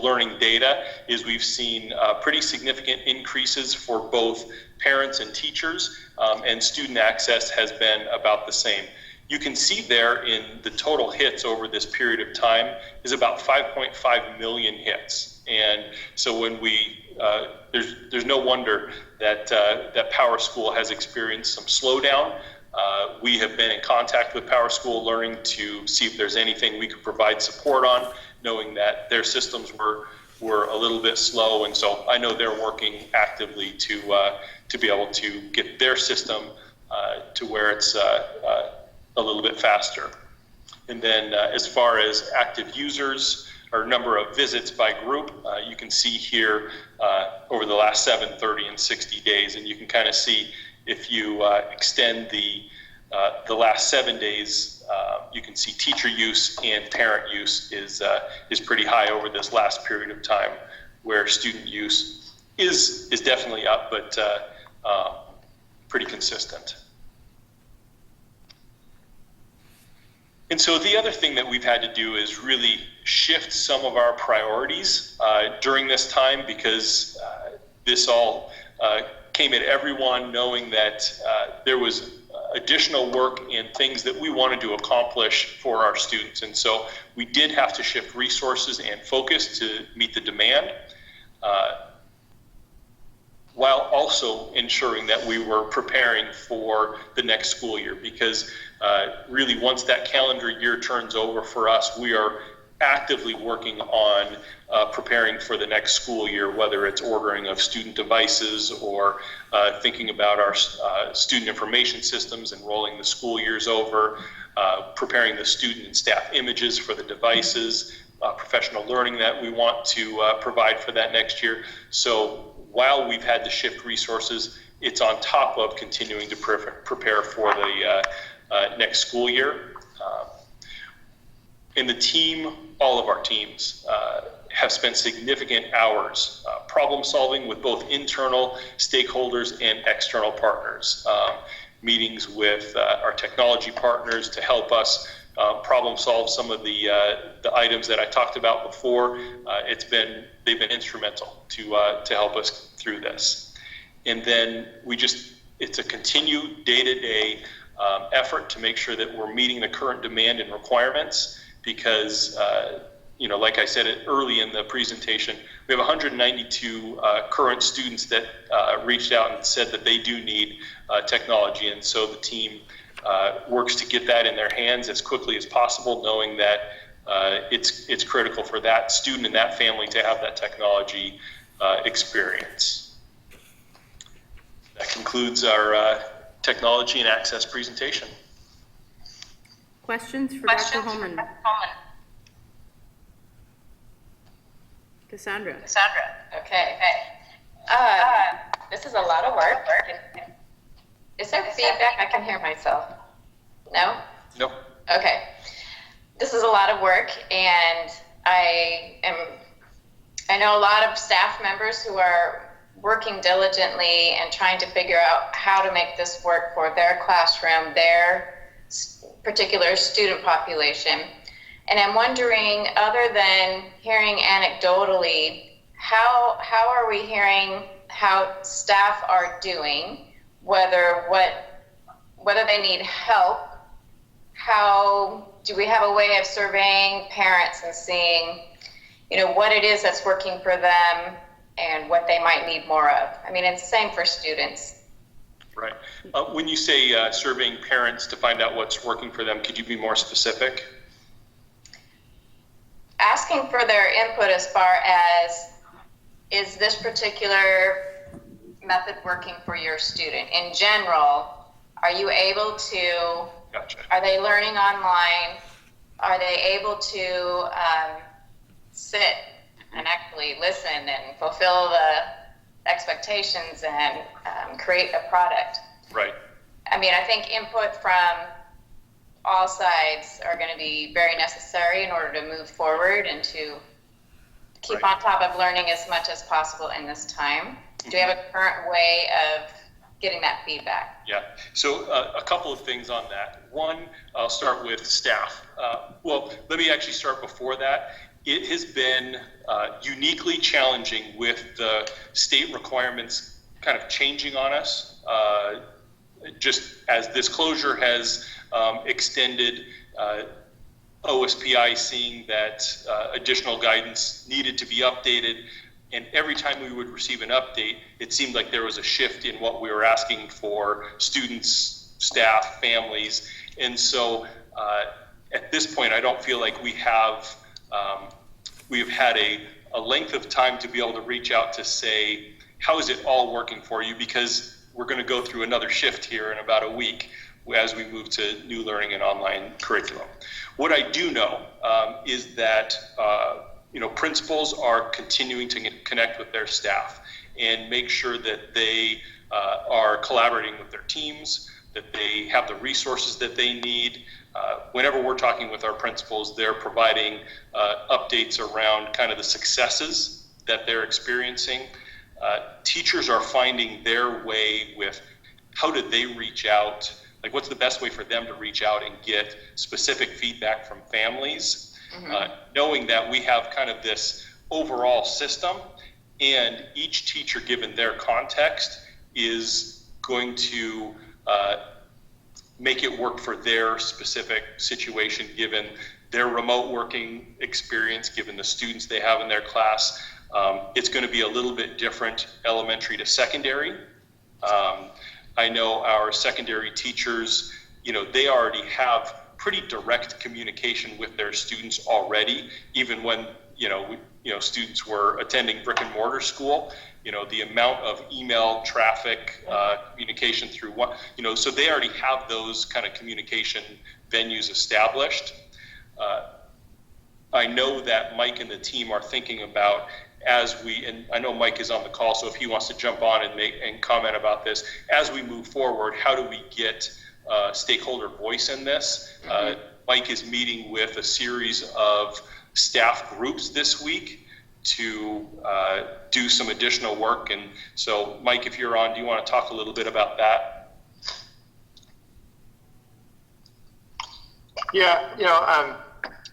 Learning data is we've seen pretty significant increases for both parents and teachers, and student access has been about the same. You can see there in the total hits over this period of time is about 5.5 million hits. And so when there's no wonder that that Power School has experienced some slowdown. We have been in contact with Power School Learning to see if there's anything we could provide support on, knowing that their systems were a little bit slow, and so I know they're working actively to be able to get their system to where it's a little bit faster. And then as far as active users or number of visits by group, you can see here over the last 7, 30, and 60 days, and you can kind of see if you extend the last 7 days, you can see teacher use and parent use is pretty high over this last period of time, where student use is definitely up, but pretty consistent. And so the other thing that we've had to do is really shift some of our priorities during this time, because this all came at everyone knowing that there was additional work and things that we wanted to accomplish for our students. And so we did have to shift resources and focus to meet the demand, while also ensuring that we were preparing for the next school year, because really once that calendar year turns over for us, we are actively working on preparing for the next school year, whether it's ordering of student devices or thinking about our student information systems and rolling the school years over, preparing the student and staff images for the devices, professional learning that we want to provide for that next year. So while we've had to shift resources, it's on top of continuing to prepare for the next school year. And the team, all of our teams, have spent significant hours problem solving with both internal stakeholders and external partners. Meetings with our technology partners to help us problem solve some of the items that I talked about before. They've been instrumental to help us through this. And then it's a continued day-to-day effort to make sure that we're meeting the current demand and requirements, because like I said early in the presentation, we have 192 current students that reached out and said that they do need technology, and so the team works to get that in their hands as quickly as possible, knowing that it's critical for that student and that family to have that technology experience. That concludes our technology and access presentation. Questions for Dr. Holman? Cassandra. Okay. This is a lot of work. Is there feedback? I can hear myself. No? Nope. Okay. This is a lot of work, and I know a lot of staff members who are working diligently and trying to figure out how to make this work for their classroom, their particular student population. And I'm wondering, other than hearing anecdotally, how are we hearing how staff are doing, whether they need help? How do we have a way of surveying parents and seeing, what it is that's working for them and what they might need more of? I mean, it's the same for students. Right. When you say surveying parents to find out what's working for them, could you be more specific? Asking for their input as far as, is this particular method working for your student? In general, are you able to, Gotcha. Are they learning online? Are they able to sit and actually listen and fulfill the expectations and create a product? Right. I mean, I think input from all sides are going to be very necessary in order to move forward and to keep on top of learning as much as possible in this time. Do you have a current way of getting that feedback? Yeah, so a couple of things on that. One, I'll start with staff. Well, let me actually start before that. It has been uniquely challenging with the state requirements kind of changing on us. Just as this closure has extended, OSPI seeing that additional guidance needed to be updated, and every time we would receive an update, it seemed like there was a shift in what we were asking for students, staff, families. And so at this point, I don't feel like we've had a length of time to be able to reach out to say, how is it all working for you? Because we're going to go through another shift here in about a week as we move to new learning and online curriculum. What I do know is that principals are continuing to connect with their staff and make sure that they are collaborating with their teams, that they have the resources that they need. Whenever we're talking with our principals, they're providing updates around kind of the successes that they're experiencing. Teachers are finding their way with how did they reach out, like what's the best way for them to reach out and get specific feedback from families. Knowing that we have kind of this overall system, and each teacher, given their context, is going to make it work for their specific situation, given their remote working experience, given the students they have in their class. It's going to be a little bit different elementary to secondary. I know our secondary teachers, they already have pretty direct communication with their students already, even when students were attending brick and mortar school. The amount of email traffic, communication through one, so they already have those kind of communication venues established. I know that Mike and the team are thinking about, and I know Mike is on the call, so if he wants to jump on and comment about this, as we move forward, how do we get stakeholder voice in this? Mike is meeting with a series of staff groups this week to do some additional work. And so, Mike, if you're on, do you want to talk a little bit about that? Yeah,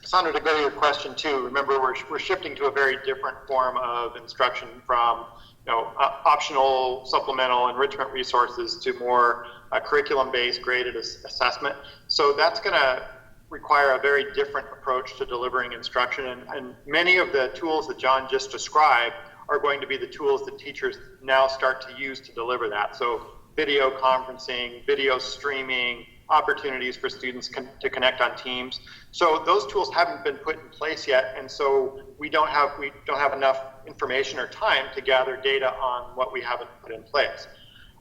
Sandra, to go to your question too, remember we're shifting to a very different form of instruction from optional supplemental enrichment resources to more curriculum-based graded assessment. So that's going to require a very different approach to delivering instruction, and many of the tools that John just described are going to be the tools that teachers now start to use to deliver that. So video conferencing, video streaming, opportunities for students to connect on teams. So those tools haven't been put in place yet, and so we don't have enough information or time to gather data on what we haven't put in place.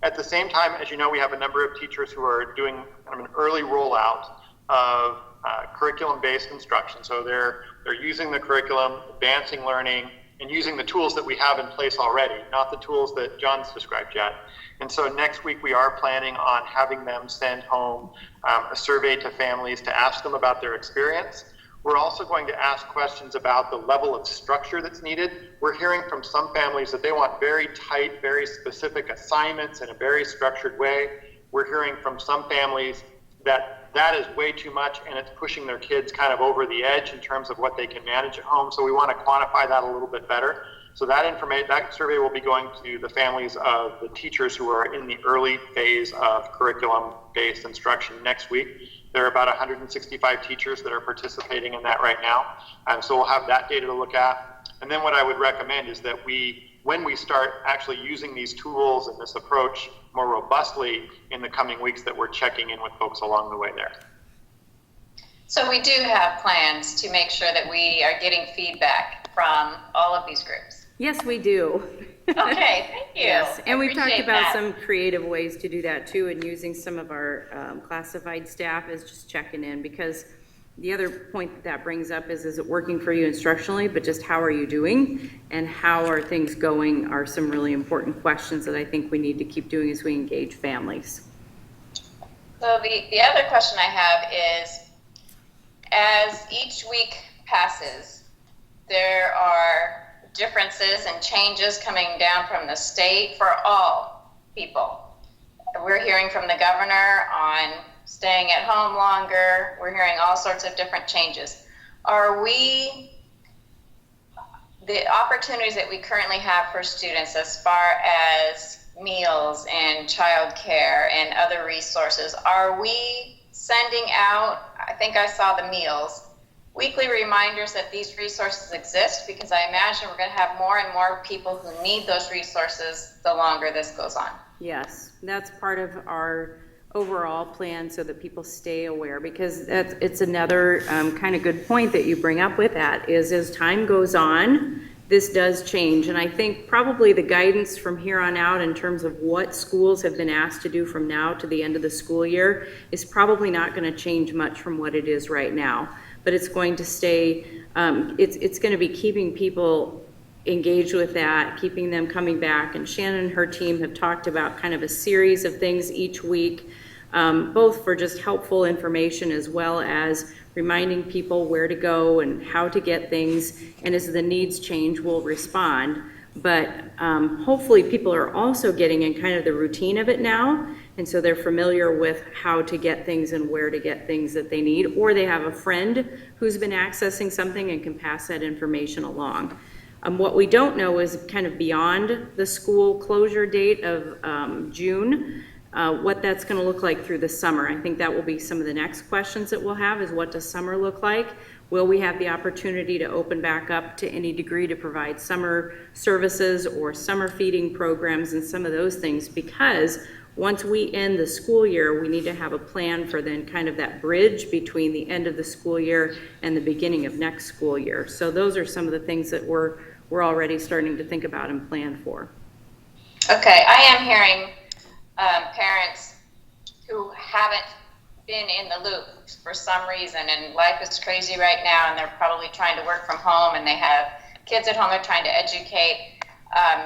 At the same time, as you know, we have a number of teachers who are doing kind of an early rollout of curriculum-based instruction. So they're using the curriculum, advancing learning, and using the tools that we have in place already, not the tools that John's described yet. And so next week we are planning on having them send home a survey to families to ask them about their experience. We're also going to ask questions about the level of structure that's needed. We're hearing from some families that they want very tight, very specific assignments in a very structured way. We're hearing from some families that is way too much and it's pushing their kids kind of over the edge in terms of what they can manage at home. So we want to quantify that a little bit better. So that survey will be going to the families of the teachers who are in the early phase of curriculum-based instruction next week. There are about 165 teachers that are participating in that right now. And so we'll have that data to look at. And then what I would recommend is that when we start actually using these tools and this approach more robustly in the coming weeks, that we're checking in with folks along the way there. So we do have plans to make sure that we are getting feedback from all of these groups. Yes, we do. Okay, thank you. Yes, and we've talked Appreciate about that. some creative ways to do that too, and using some of our classified staff as just checking in, because the other point that brings up is it working for you instructionally, but just how are you doing and how are things going are some really important questions that I think we need to keep doing as we engage families. So the other question I have is, as each week passes, there are differences and changes coming down from the state for all people. We're hearing from the governor on staying at home longer. We're hearing all sorts of different changes. Are the opportunities that we currently have for students as far as meals and childcare and other resources, are we sending out, I think I saw the meals, weekly reminders that these resources exist? Because I imagine we're going to have more and more people who need those resources the longer this goes on. Yes, that's part of our overall plan so that people stay aware, because it's another kind of good point that you bring up with that is as time goes on, this does change. And I think probably the guidance from here on out in terms of what schools have been asked to do from now to the end of the school year is probably not going to change much from what it is right now, but it's going to stay, it's going to be keeping people engaged with that, keeping them coming back. And Shannon and her team have talked about kind of a series of things each week, both for just helpful information as well as reminding people where to go and how to get things. And as the needs change, we'll respond. But hopefully people are also getting in kind of the routine of it now. And so they're familiar with how to get things and where to get things that they need, or they have a friend who's been accessing something and can pass that information along. What we don't know is kind of beyond the school closure date of June, what that's going to look like through the summer. I think that will be some of the next questions that we'll have is what does summer look like? Will we have the opportunity to open back up to any degree to provide summer services or summer feeding programs and some of those things? Because once we end the school year, we need to have a plan for then kind of that bridge between the end of the school year and the beginning of next school year. So those are some of the things that we're already starting to think about and plan for. Okay, I am hearing parents who haven't been in the loop for some reason, and life is crazy right now, and they're probably trying to work from home, and they have kids at home they're trying to educate,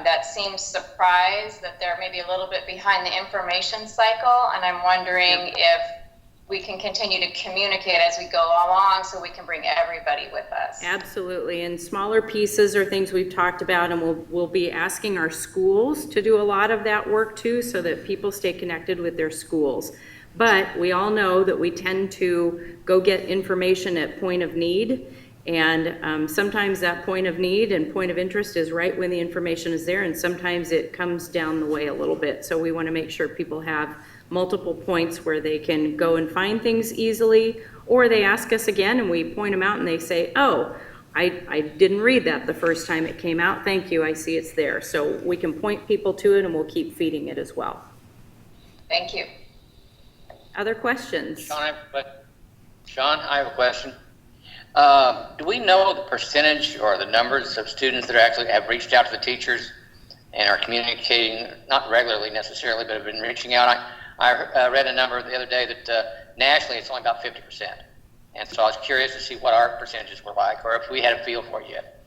that seem surprised that they're maybe a little bit behind the information cycle. And I'm wondering if we can continue to communicate as we go along so we can bring everybody with us. Absolutely, and smaller pieces are things we've talked about, and we'll be asking our schools to do a lot of that work too, so that people stay connected with their schools. But we all know that we tend to go get information at point of need, and sometimes that point of need and point of interest is right when the information is there, and sometimes it comes down the way a little bit. So we want to make sure people have multiple points where they can go and find things easily, or they ask us again and we point them out and they say, oh, I didn't read that the first time it came out. Thank you, I see it's there. So we can point people to it and we'll keep feeding it as well. Thank you. Other questions? Sean, I have a question. Do we know the percentage or the numbers of students that actually have reached out to the teachers and are communicating, not regularly necessarily, but have been reaching out? I read a number the other day that nationally it's only about 50%. And so I was curious to see what our percentages were like, or if we had a feel for it yet.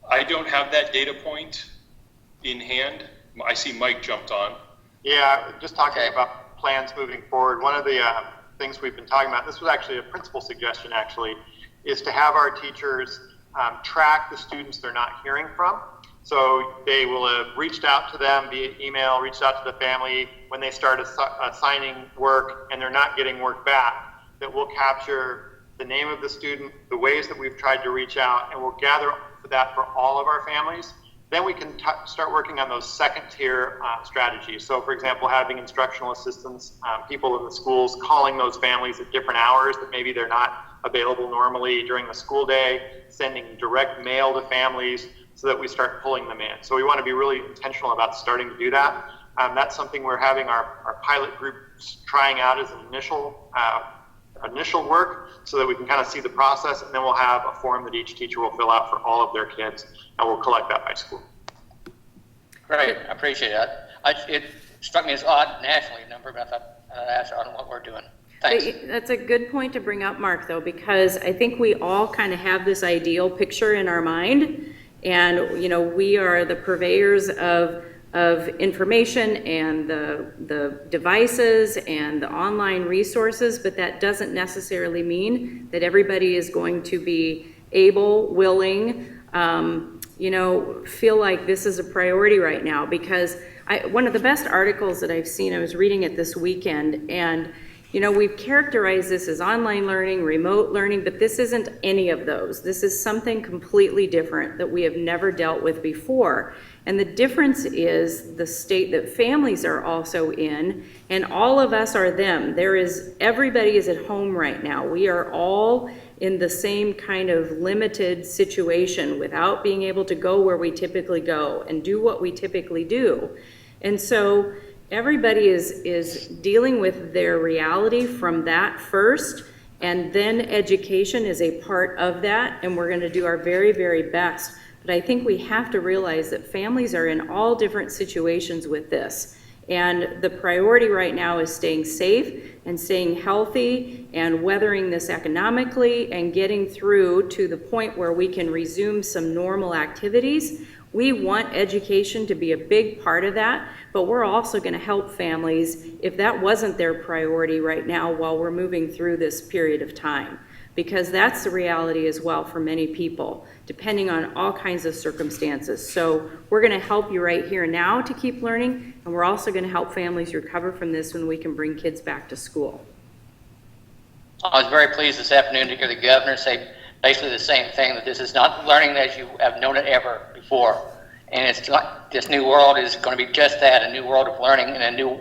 I don't have that data point in hand. I see Mike jumped on. Yeah, just talking about plans moving forward. One of the things we've been talking about, this was actually a principal suggestion actually, is to have our teachers track the students they're not hearing from. So they will have reached out to them via email, reached out to the family when they start assigning work and they're not getting work back, that we'll capture the name of the student, the ways that we've tried to reach out, and we'll gather that for all of our families. Then we can start working on those second tier strategies. So for example, having instructional assistants, people in the schools calling those families at different hours that maybe they're not available normally during the school day, sending direct mail to families so that we start pulling them in. So we want to be really intentional about starting to do that. That's something we're having our pilot groups trying out as an initial work so that we can kind of see the process, and then we'll have a form that each teacher will fill out for all of their kids, and we'll collect that by school. Great, I appreciate that. It struck me as odd nationally number, but I thought I'd ask on what we're doing. Thanks. That's a good point to bring up, Mark, though, because I think we all kind of have this ideal picture in our mind, and you know, we are the purveyors of information and the devices and the online resources, but that doesn't necessarily mean that everybody is going to be able, willing, you know, feel like this is a priority right now. Because one of the best articles that I've seen, I was reading it this weekend, and you know, we've characterized this as online learning, remote learning, but this isn't any of those. This is something completely different that we have never dealt with before. And the difference is the state that families are also in, and all of us are them. Everybody is at home right now. We are all in the same kind of limited situation without being able to go where we typically go and do what we typically do. And so everybody is dealing with their reality from that first, and then education is a part of that, and we're going to do our very, very best. But I think we have to realize that families are in all different situations with this, and the priority right now is staying safe and staying healthy and weathering this economically and getting through to the point where we can resume some normal activities. We want education to be a big part of that, but we're also going to help families if that wasn't their priority right now while we're moving through this period of time, because that's the reality as well for many people, depending on all kinds of circumstances. So we're going to help you right here now to keep learning, and we're also going to help families recover from this when we can bring kids back to school. I was very pleased this afternoon to hear the governor say basically the same thing, that this is not learning as you have known it ever before. And it's like this new world is going to be just that, a new world of learning and a new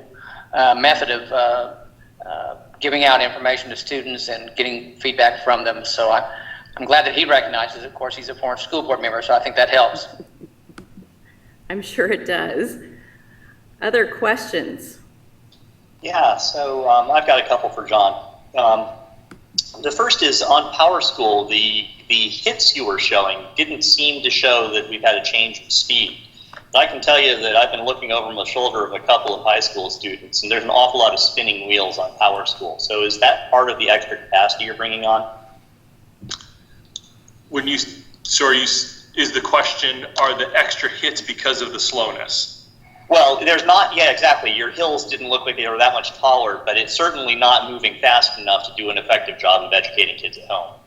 method of giving out information to students and getting feedback from them. So I'm glad that he recognizes it. Of course, he's a former school board member, so I think that helps. I'm sure it does. Other questions? Yeah, so I've got a couple for John. The first is on Power School, the hits you were showing didn't seem to show that we've had a change in speed. And I can tell you that I've been looking over my shoulder of a couple of high school students, and there's an awful lot of spinning wheels on Power School. So is that part of the extra capacity you're bringing on? Is the question, are the extra hits because of the slowness? Well, there's not, yeah, exactly. Your hills didn't look like they were that much taller, but it's certainly not moving fast enough to do an effective job of educating kids at home.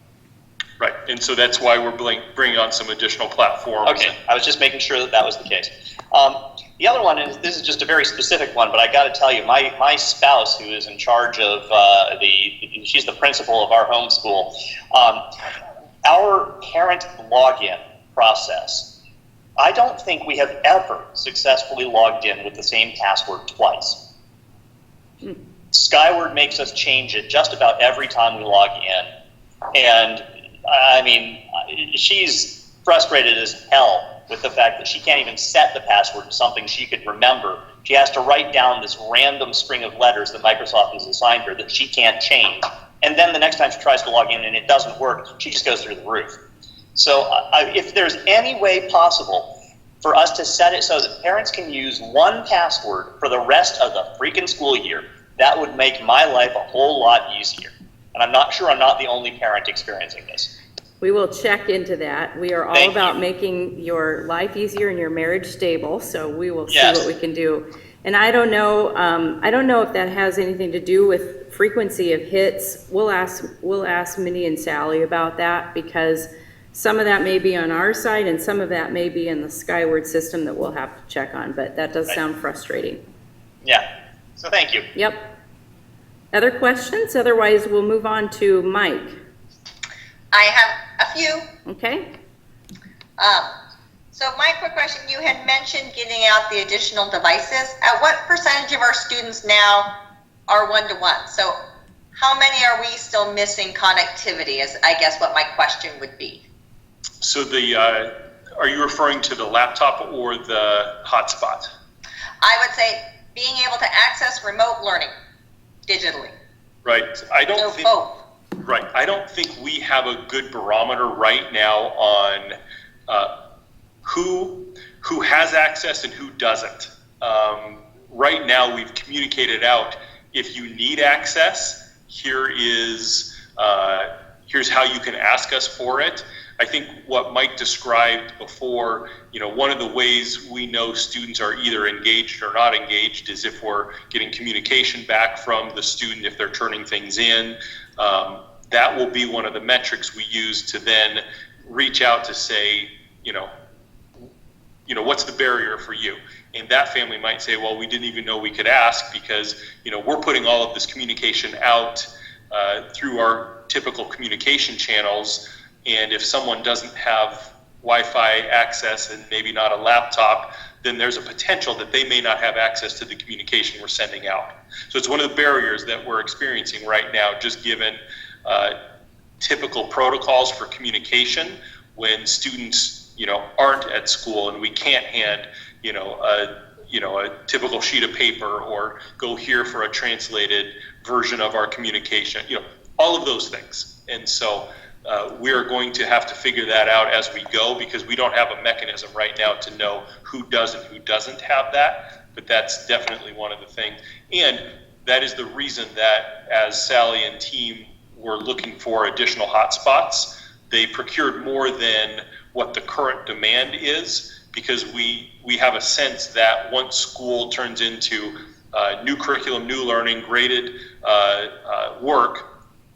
Right, and so that's why we're bringing on some additional platforms. Okay, I was just making sure that that was the case. The other one is, this is just a very specific one, but I got to tell you, my spouse, who is in charge of she's the principal of our homeschool, our parent login process, I don't think we have ever successfully logged in with the same password twice. Skyward makes us change it just about every time we log in. And I mean, she's frustrated as hell with the fact that she can't even set the password to something she could remember. She has to write down this random string of letters that Microsoft has assigned her that she can't change. And then the next time she tries to log in and it doesn't work, she just goes through the roof. So if there's any way possible for us to set it so that parents can use one password for the rest of the freaking school year, that would make my life a whole lot easier. And I'm not sure I'm not the only parent experiencing this. We will check into that. We are all about making your life easier and your marriage stable, so we will see what we can do. And I don't know if that has anything to do with frequency of hits. We'll ask Minnie and Sally about that, because some of that may be on our side and some of that may be in the Skyward system that we'll have to check on, but that does sound frustrating. Yeah, so thank you. Yep. Other questions? Otherwise, we'll move on to Mike. I have a few. Okay. So my quick question, you had mentioned getting out the additional devices. At what percentage of our students now are one-to-one? So how many are we still missing connectivity is, I guess, what my question would be. So are you referring to the laptop or the hotspot? I would say being able to access remote learning digitally. Right, I don't So think. both. Right. I don't think we have a good barometer right now on who has access and who doesn't. Right now, we've communicated out, if you need access, here's how you can ask us for it. I think what Mike described before, one of the ways we know students are either engaged or not engaged is if we're getting communication back from the student, if they're turning things in. That will be one of the metrics we use to then reach out to say, what's the barrier for you? And that family might say, well, we didn't even know we could ask because, we're putting all of this communication out through our typical communication channels. And if someone doesn't have Wi-Fi access and maybe not a laptop, then there's a potential that they may not have access to the communication we're sending out. So it's one of the barriers that we're experiencing right now, just given typical protocols for communication when students, aren't at school and we can't hand, a typical sheet of paper or go here for a translated version of our communication, all of those things. And so we are going to have to figure that out as we go, because we don't have a mechanism right now to know who does and who doesn't have that, but that's definitely one of the things. And that is the reason that as Sally and team were looking for additional hotspots, they procured more than what the current demand is, because we have a sense that once school turns into new curriculum, new learning, graded work,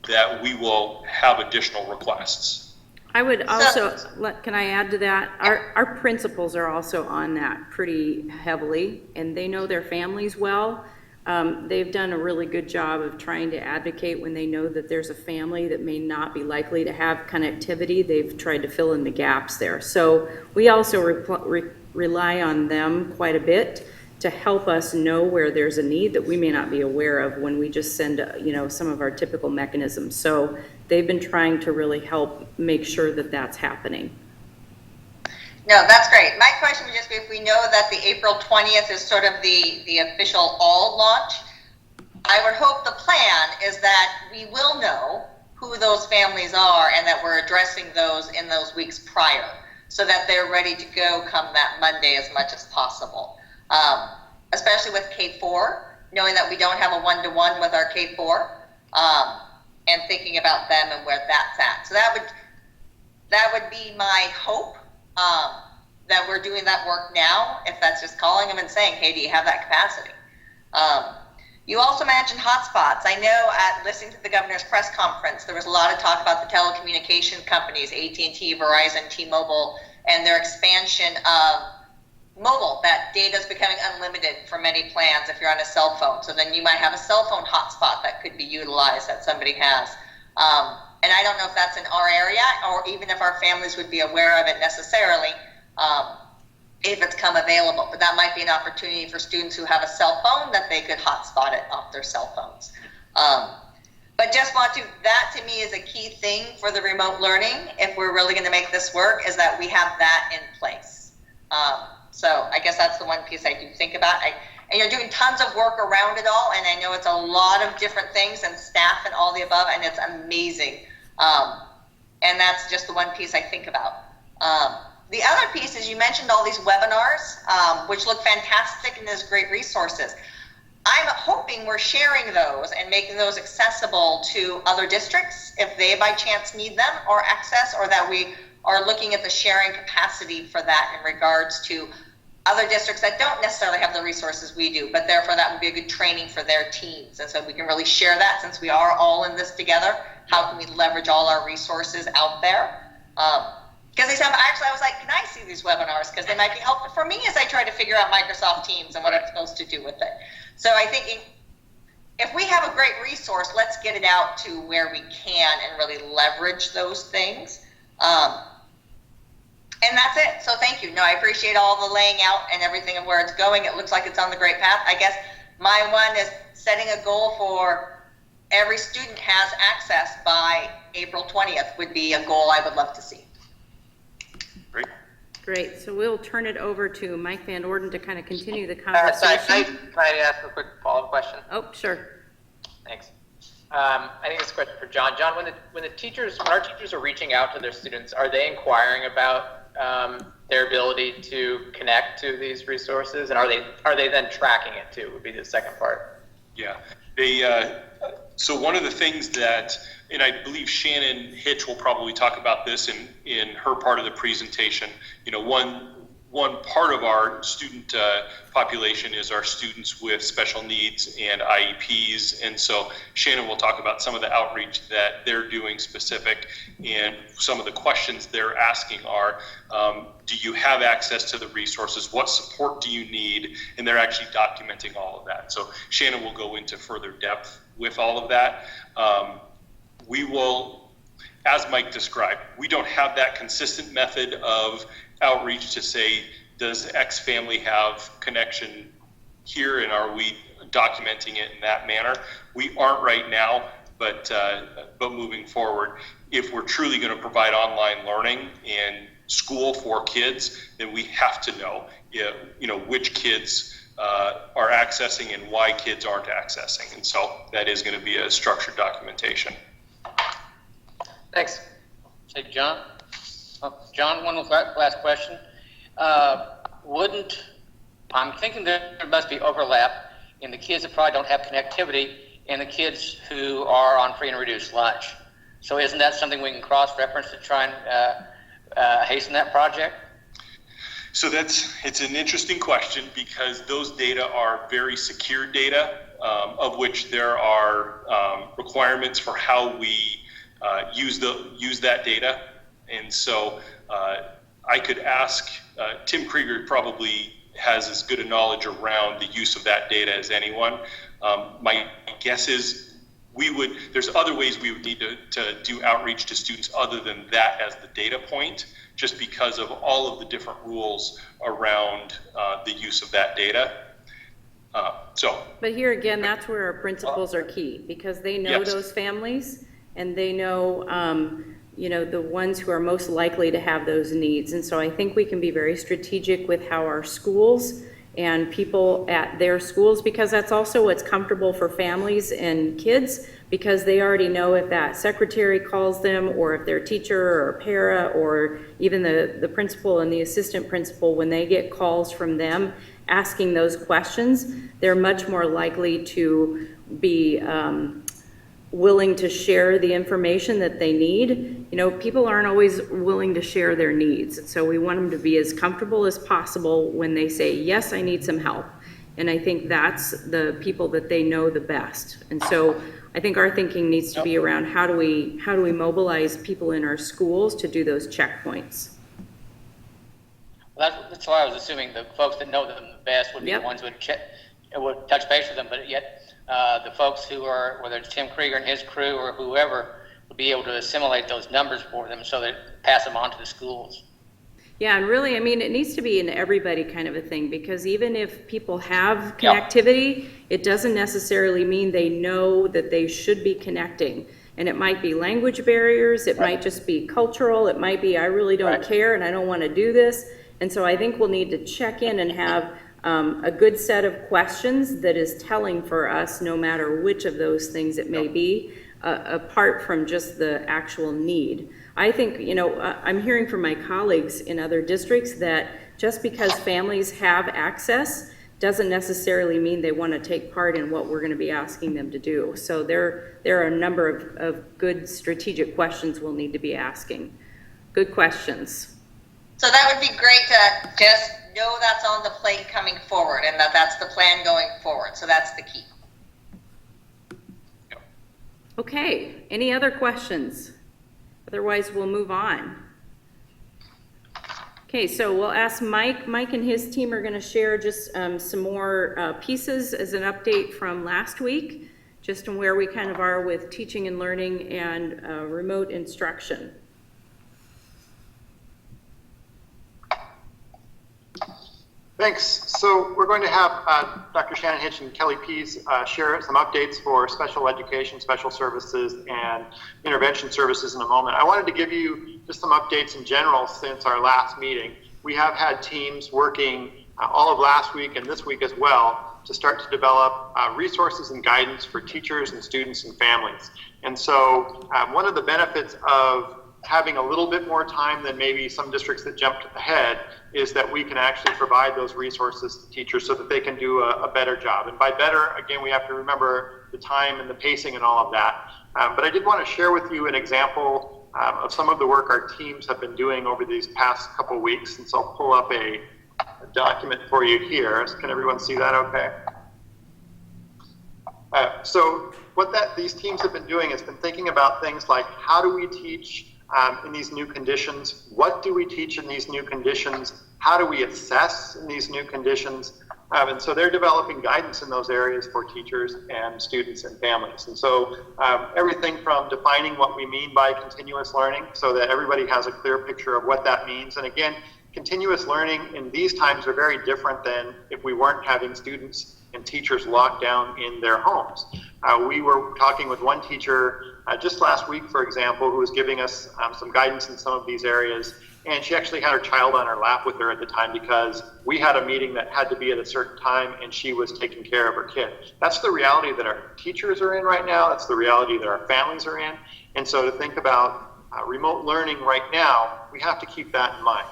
that we will have additional requests. I would also, can I add to that? Our principals are also on that pretty heavily, and they know their families well. They've done a really good job of trying to advocate when they know that there's a family that may not be likely to have connectivity. They've tried to fill in the gaps there. So we also rely on them quite a bit to help us know where there's a need that we may not be aware of when we just send, some of our typical mechanisms. So they've been trying to really help make sure that that's happening. No, that's great. My question would just be, if we know that the April 20th is sort of the official all launch, I would hope the plan is that we will know who those families are and that we're addressing those in those weeks prior so that they're ready to go come that Monday as much as possible. Especially with K4, knowing that we don't have a one-to-one with our K4, and thinking about them and where that's at. So that would be my hope, that we're doing that work now, if that's just calling them and saying, hey, do you have that capacity? You also mentioned hotspots. I know at listening to the governor's press conference, there was a lot of talk about the telecommunication companies, AT&T, Verizon, T-Mobile, and their expansion of mobile. That data is becoming unlimited for many plans if you're on a cell phone. So then you might have a cell phone hotspot that could be utilized that somebody has. And I don't know if that's in our area or even if our families would be aware of it necessarily. If it's come available, but that might be an opportunity for students who have a cell phone that they could hotspot it off their cell phones. But just that to me is a key thing for the remote learning. If we're really going to make this work, is that we have that in place. So I guess that's the one piece I do think about. And you're doing tons of work around it all, and I know it's a lot of different things and staff and all the above, and it's amazing. And that's just the one piece I think about. The other piece is you mentioned all these webinars, which look fantastic and there's great resources. I'm hoping we're sharing those and making those accessible to other districts if they by chance need them or access, or that we are looking at the sharing capacity for that in regards to other districts that don't necessarily have the resources we do, but therefore that would be a good training for their teams. And so we can really share that since we are all in this together. How can we leverage all our resources out there? Because I was like, can I see these webinars? Because they might be helpful for me as I try to figure out Microsoft Teams and what I'm supposed to do with it. So I think if we have a great resource, let's get it out to where we can and really leverage those things. And that's it. So thank you. No, I appreciate all the laying out and everything of where it's going. It looks like it's on the great path. I guess my one is setting a goal for every student has access by April 20th would be a goal I would love to see. Great. So we'll turn it over to Mike Van Orden to kind of continue the conversation. Can I ask a quick follow-up question? Oh, sure. Thanks. I think it's a question for John. John, when our teachers are reaching out to their students, are they inquiring about their ability to connect to these resources, and are they then tracking it too? Would be the second part. Yeah. So one of the things that, and I believe Shannon Hitch will probably talk about this in her part of the presentation, one part of our student population is our students with special needs and IEPs. And so Shannon will talk about some of the outreach that they're doing specific, and some of the questions they're asking are, do you have access to the resources? What support do you need? And they're actually documenting all of that. So Shannon will go into further depth with all of that. We will, as Mike described, we don't have that consistent method of outreach to say, does X family have connection here, and are we documenting it in that manner? We aren't right now, but moving forward, if we're truly going to provide online learning and school for kids, then we have to know, which kids are accessing and why kids aren't accessing. And so that is going to be a structured documentation. Thanks. Say, John? John, one last question. I'm thinking there must be overlap in the kids that probably don't have connectivity and the kids who are on free and reduced lunch. So isn't that something we can cross-reference to try and hasten that project? So it's an interesting question, because those data are very secure data, of which there are requirements for how we use that data. And so I could ask, Tim Krieger probably has as good a knowledge around the use of that data as anyone. My guess is there's other ways we would need to do outreach to students other than that as the data point, just because of all of the different rules around the use of that data. But here again, that's where our principals are key, because they know Yes. those families, and they know, the ones who are most likely to have those needs. And so I think we can be very strategic with how our schools and people at their schools, because that's also what's comfortable for families and kids, because they already know if that secretary calls them, or if their teacher or para, or even the principal and the assistant principal, when they get calls from them asking those questions, they're much more likely to be willing to share the information that they need people aren't always willing to share their needs. So we want them to be as comfortable as possible when they say, yes, I need some help. And I think that's the people that they know the best. And so I think our thinking needs to be around how do we mobilize people in our schools to do those checkpoints. Well, that's why I was assuming the folks that know them the best would be the ones who would touch base with them, but yet the folks who are, whether it's Tim Krieger and his crew or whoever, would be able to assimilate those numbers for them so that pass them on to the schools. Yeah, and really, I mean, it needs to be an everybody kind of a thing, because even if people have connectivity, it doesn't necessarily mean they know that they should be connecting. And it might be language barriers, it might just be cultural, it might be I really don't care and I don't want to do this. And so I think we'll need to check in and have a good set of questions that is telling for us, no matter which of those things it may be, apart from just the actual need. I think, I'm hearing from my colleagues in other districts that just because families have access doesn't necessarily mean they want to take part in what we're going to be asking them to do. So there are a number of good strategic questions we'll need to be asking. Good questions. So that would be great to just know that's on the plate coming forward and that's the plan going forward. So that's the key. Okay, any other questions? Otherwise, we'll move on. Okay, so we'll ask Mike. Mike and his team are going to share just some more pieces as an update from last week, just on where we kind of are with teaching and learning and remote instruction. Thanks. So we're going to have Dr. Shannon Hitch and Kelly Pease share some updates for special education, special services, and intervention services in a moment. I wanted to give you just some updates in general since our last meeting. We have had teams working all of last week and this week as well to start to develop resources and guidance for teachers and students and families. And so one of the benefits of having a little bit more time than maybe some districts that jumped ahead is that we can actually provide those resources to teachers so that they can do a better job. And by better, again, we have to remember the time and the pacing and all of that. But I did want to share with you an example of some of the work our teams have been doing over these past couple of weeks. And so I'll pull up a document for you here. So can everyone see that okay? So what these teams have been doing is been thinking about things like how do we teach in these new conditions? What do we teach in these new conditions? How do we assess in these new conditions? And so they're developing guidance in those areas for teachers and students and families. And so everything from defining what we mean by continuous learning so that everybody has a clear picture of what that means. And again, continuous learning in these times are very different than if we weren't having students and teachers locked down in their homes. We were talking with one teacher just last week, for example, who was giving us some guidance in some of these areas. And she actually had her child on her lap with her at the time because we had a meeting that had to be at a certain time and she was taking care of her kid. That's the reality that our teachers are in right now. That's the reality that our families are in. And so to think about remote learning right now, we have to keep that in mind.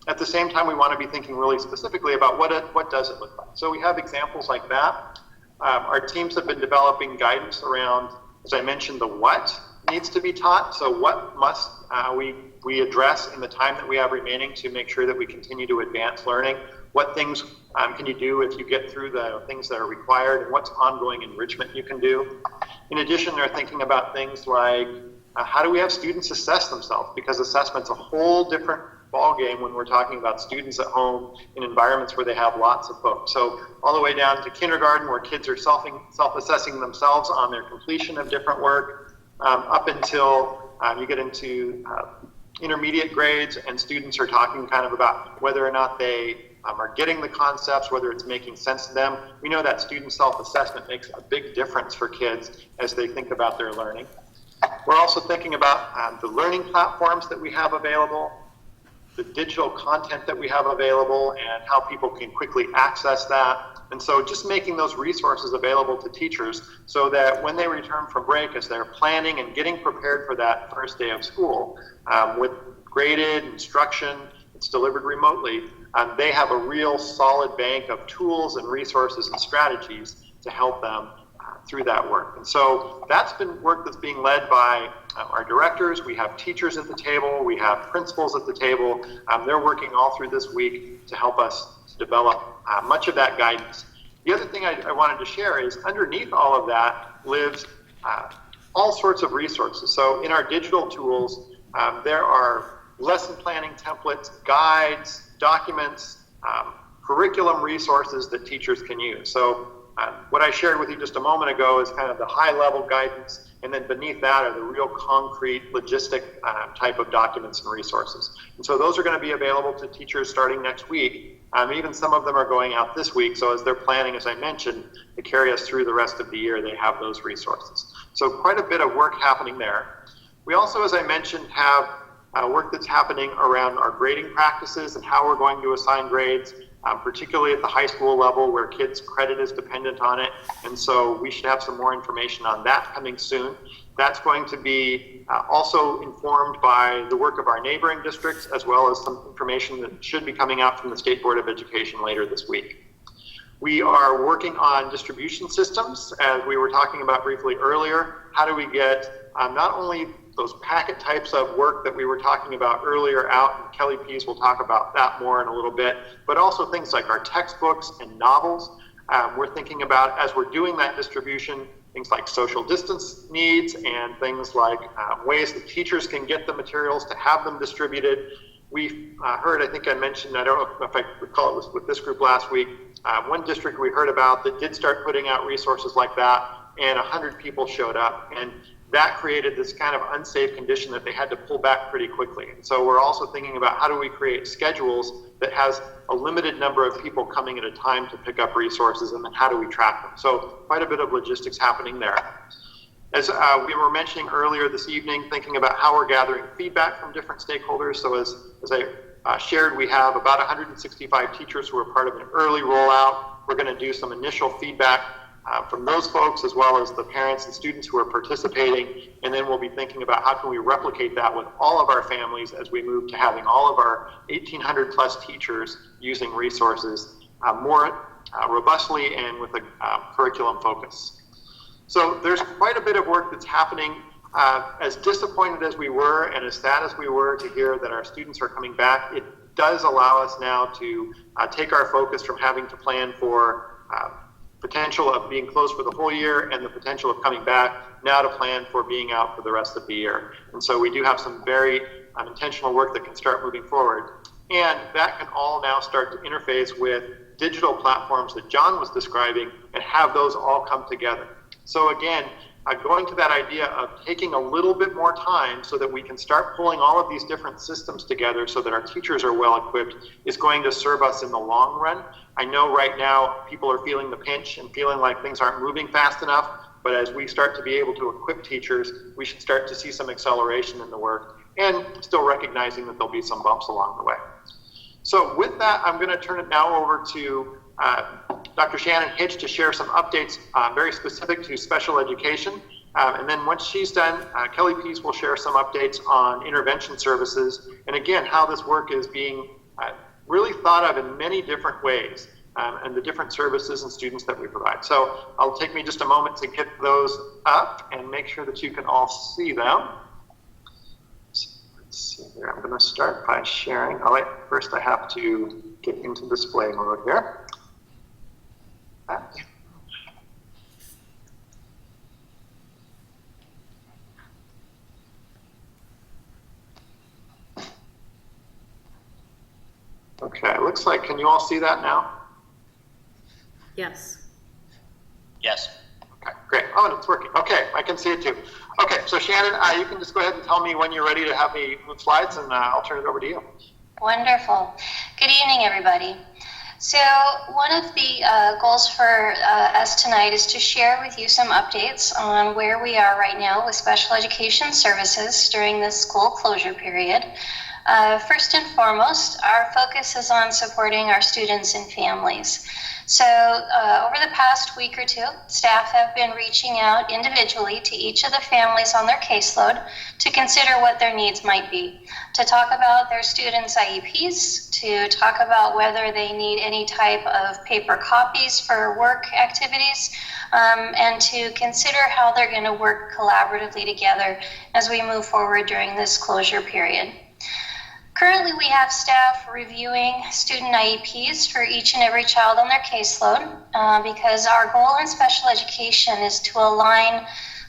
At the same time, we want to be thinking really specifically about what does it look like. So we have examples like that. Our teams have been developing guidance around, as I mentioned, the what needs to be taught. So what must we address in the time that we have remaining to make sure that we continue to advance learning? What things can you do if you get through the things that are required, and what's ongoing enrichment you can do? In addition, they're thinking about things like how do we have students assess themselves? Because assessment's a whole different ballgame when we're talking about students at home in environments where they have lots of folks. So all the way down to kindergarten where kids are self-assessing themselves on their completion of different work, up until you get into intermediate grades and students are talking kind of about whether or not they are getting the concepts, whether it's making sense to them. We know that student self-assessment makes a big difference for kids as they think about their learning. We're also thinking about the learning platforms that we have available, the digital content that we have available, and how people can quickly access that. And so just making those resources available to teachers so that when they return from break, as they're planning and getting prepared for that first day of school, with graded instruction, it's delivered remotely, they have a real solid bank of tools and resources and strategies to help them through that work. And so that's been work that's being led by our directors. We have teachers at the table. We have principals at the table. They're working all through this week to help us to develop much of that guidance. The other thing I wanted to share is underneath all of that lives all sorts of resources. So in our digital tools, there are lesson planning templates, guides, documents, curriculum resources that teachers can use. So what I shared with you just a moment ago is kind of the high level guidance, and then beneath that are the real concrete logistic type of documents and resources. And so those are going to be available to teachers starting next week. Even some of them are going out this week. So as they're planning, as I mentioned, to carry us through the rest of the year, they have those resources. So quite a bit of work happening there. We also, as I mentioned, have work that's happening around our grading practices and how we're going to assign grades, particularly at the high school level where kids' credit is dependent on it. And so we should have some more information on that coming soon. That's going to be also informed by the work of our neighboring districts, as well as some information that should be coming out from the State Board of Education later this week. We are working on distribution systems, as we were talking about briefly earlier. How do we get not only those packet types of work that we were talking about earlier out, and Kelly Pease will talk about that more in a little bit, but also things like our textbooks and novels. We're thinking about, as we're doing that distribution, things like social distance needs and things like ways that teachers can get the materials to have them distributed. We've heard, I think I mentioned, I don't know if I recall it was with this group last week, one district we heard about that did start putting out resources like that, and 100 people showed up. And that created this kind of unsafe condition that they had to pull back pretty quickly. And so we're also thinking about how do we create schedules that has a limited number of people coming at a time to pick up resources, and then how do we track them? So quite a bit of logistics happening there. As we were mentioning earlier this evening, thinking about how we're gathering feedback from different stakeholders. So as I shared, we have about 165 teachers who are part of an early rollout. We're going to do some initial feedback from those folks, as well as the parents and students who are participating, and then we'll be thinking about how can we replicate that with all of our families as we move to having all of our 1,800 plus teachers using resources more robustly and with a curriculum focus. So there's quite a bit of work that's happening. As disappointed as we were and as sad as we were to hear that our students are coming back, it does allow us now to take our focus from having to plan for potential of being closed for the whole year and the potential of coming back, now to plan for being out for the rest of the year. And so we do have some very intentional work that can start moving forward. And that can all now start to interface with digital platforms that John was describing and have those all come together. So again, going to that idea of taking a little bit more time so that we can start pulling all of these different systems together so that our teachers are well equipped is going to serve us in the long run. I know right now people are feeling the pinch and feeling like things aren't moving fast enough, but as we start to be able to equip teachers, we should start to see some acceleration in the work, and still recognizing that there'll be some bumps along the way. So with that, I'm going to turn it now over to Dr. Shannon Hitch to share some updates very specific to special education. And then once she's done, Kelly Pease will share some updates on intervention services, and again, how this work is being really thought of in many different ways, and the different services and students that we provide. So I'll take me just a moment to get those up and make sure that you can all see them. Let's see here. I'm going to start by sharing. Oh, wait, first I have to get into display mode here. Okay, looks like, can you all see that now? Yes. Yes. Okay, great. Oh, and it's working. Okay, I can see it too. Okay, so Shannon, you can just go ahead and tell me when you're ready to have me move slides, and I'll turn it over to you. Wonderful. Good evening, everybody. So one of the goals for us tonight is to share with you some updates on where we are right now with special education services during this school closure period. First and foremost, our focus is on supporting our students and families. So over the past week or two, staff have been reaching out individually to each of the families on their caseload to consider what their needs might be, to talk about their students' IEPs, to talk about whether they need any type of paper copies for work activities, and to consider how they're going to work collaboratively together as we move forward during this closure period. Currently, we have staff reviewing student IEPs for each and every child on their caseload because our goal in special education is to align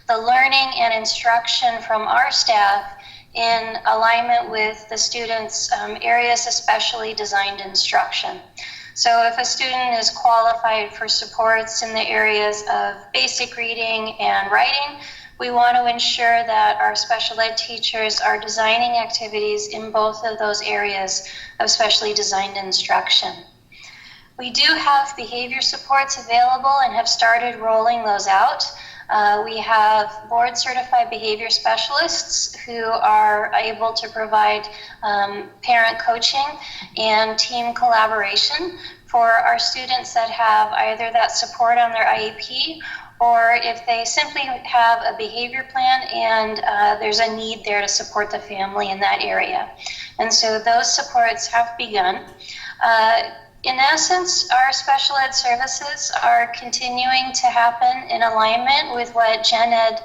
the learning and instruction from our staff in alignment with the students' areas of specially designed instruction. So if a student is qualified for supports in the areas of basic reading and writing, we want to ensure that our special ed teachers are designing activities in both of those areas of specially designed instruction. We do have behavior supports available and have started rolling those out. We have board certified behavior specialists who are able to provide parent coaching and team collaboration for our students that have either that support on their IEP or if they simply have a behavior plan and there's a need there to support the family in that area. And so those supports have begun. In essence, our special ed services are continuing to happen in alignment with what Gen Ed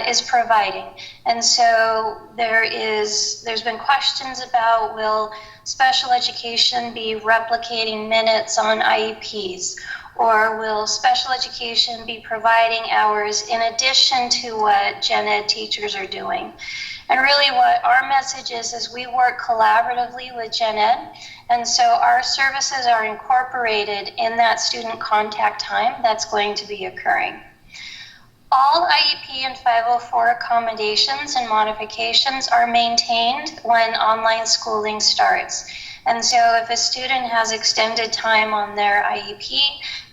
is providing. And so there's been questions about, will special education be replicating minutes on IEPs? Or will special education be providing hours in addition to what Gen Ed teachers are doing? And really what our message is we work collaboratively with Gen Ed, and so our services are incorporated in that student contact time that's going to be occurring. All IEP and 504 accommodations and modifications are maintained when online schooling starts. And so if a student has extended time on their IEP,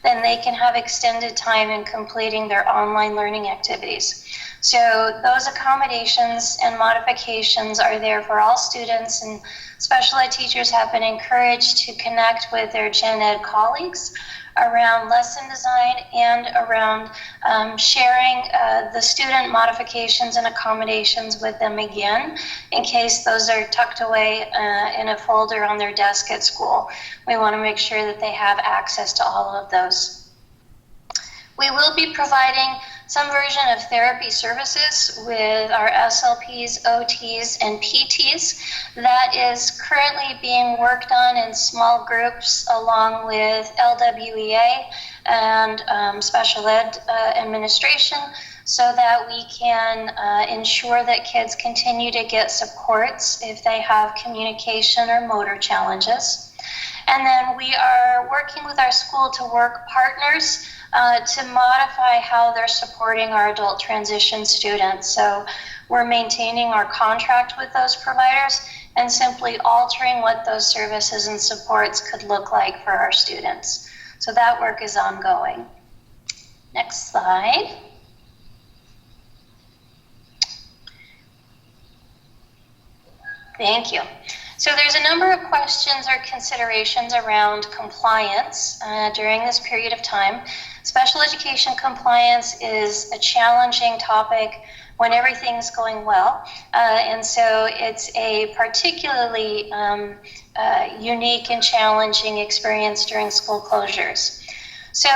then they can have extended time in completing their online learning activities. So those accommodations and modifications are there for all students, and special ed teachers have been encouraged to connect with their Gen Ed colleagues around lesson design and around sharing the student modifications and accommodations with them again in case those are tucked away in a folder on their desk at school. We want to make sure that they have access to all of those. We will be providing some version of therapy services with our SLPs, OTs, and PTs. That is currently being worked on in small groups along with LWEA and special ed administration so that we can ensure that kids continue to get supports if they have communication or motor challenges. And then we are working with our school to work partners to modify how they're supporting our adult transition students. So we're maintaining our contract with those providers and simply altering what those services and supports could look like for our students. So that work is ongoing. Next slide. Thank you. So there's a number of questions or considerations around compliance during this period of time. Special education compliance is a challenging topic when everything's going well. And so it's a particularly unique and challenging experience during school closures. So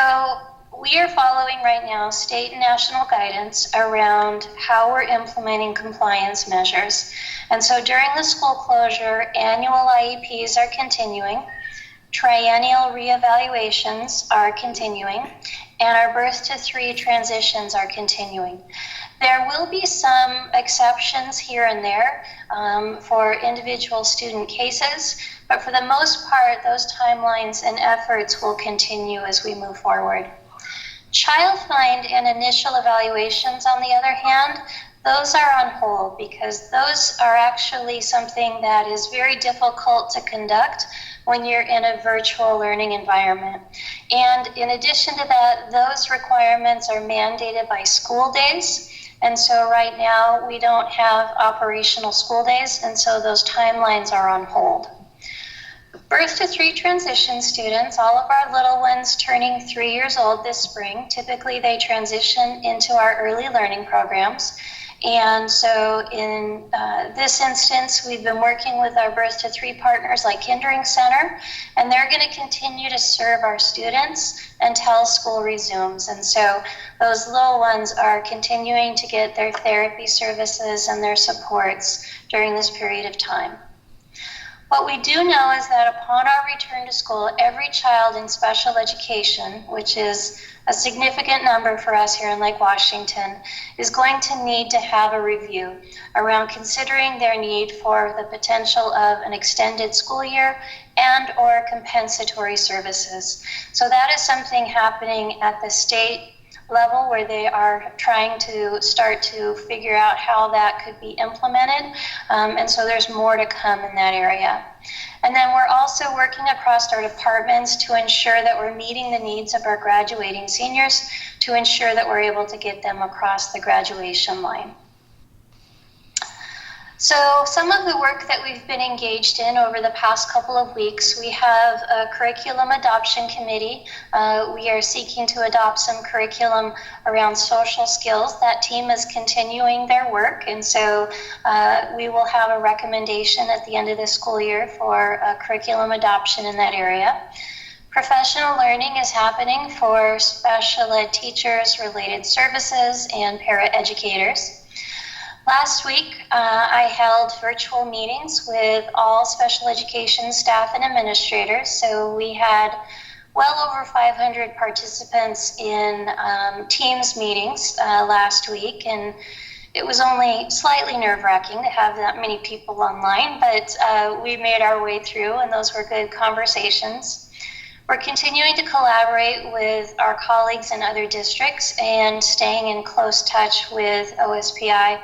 we are following right now state and national guidance around how we're implementing compliance measures. And so during the school closure, annual IEPs are continuing, triennial reevaluations are continuing, and our birth to 3 transitions are continuing. There will be some exceptions here and there for individual student cases, but for the most part, those timelines and efforts will continue as we move forward. Child find and initial evaluations, on the other hand, those are on hold because those are actually something that is very difficult to conduct when you're in a virtual learning environment. And in addition to that, those requirements are mandated by school days. And so right now we don't have operational school days, and so those timelines are on hold. Birth to 3 transition students, all of our little ones turning 3 years old this spring, typically they transition into our early learning programs. And so in this instance, we've been working with our Birth to 3 partners like Kindering Center, and they're going to continue to serve our students until school resumes. And so those little ones are continuing to get their therapy services and their supports during this period of time. What we do know is that upon our return to school, every child in special education, which is a significant number for us here in Lake Washington, is going to need to have a review around considering their need for the potential of an extended school year and or compensatory services. So that is something happening at the state level where they are trying to start to figure out how that could be implemented. And so there's more to come in that area. And then we're also working across our departments to ensure that we're meeting the needs of our graduating seniors to ensure that we're able to get them across the graduation line. So some of the work that we've been engaged in over the past couple of weeks, we have a curriculum adoption committee. We are seeking to adopt some curriculum around social skills. That team is continuing their work, and so we will have a recommendation at the end of this school year for curriculum adoption in that area. Professional learning is happening for special ed teachers, related services, and paraeducators. Last week, I held virtual meetings with all special education staff and administrators. So we had well over 500 participants in Teams meetings last week, and it was only slightly nerve-wracking to have that many people online, but we made our way through, and those were good conversations. We're continuing to collaborate with our colleagues in other districts and staying in close touch with OSPI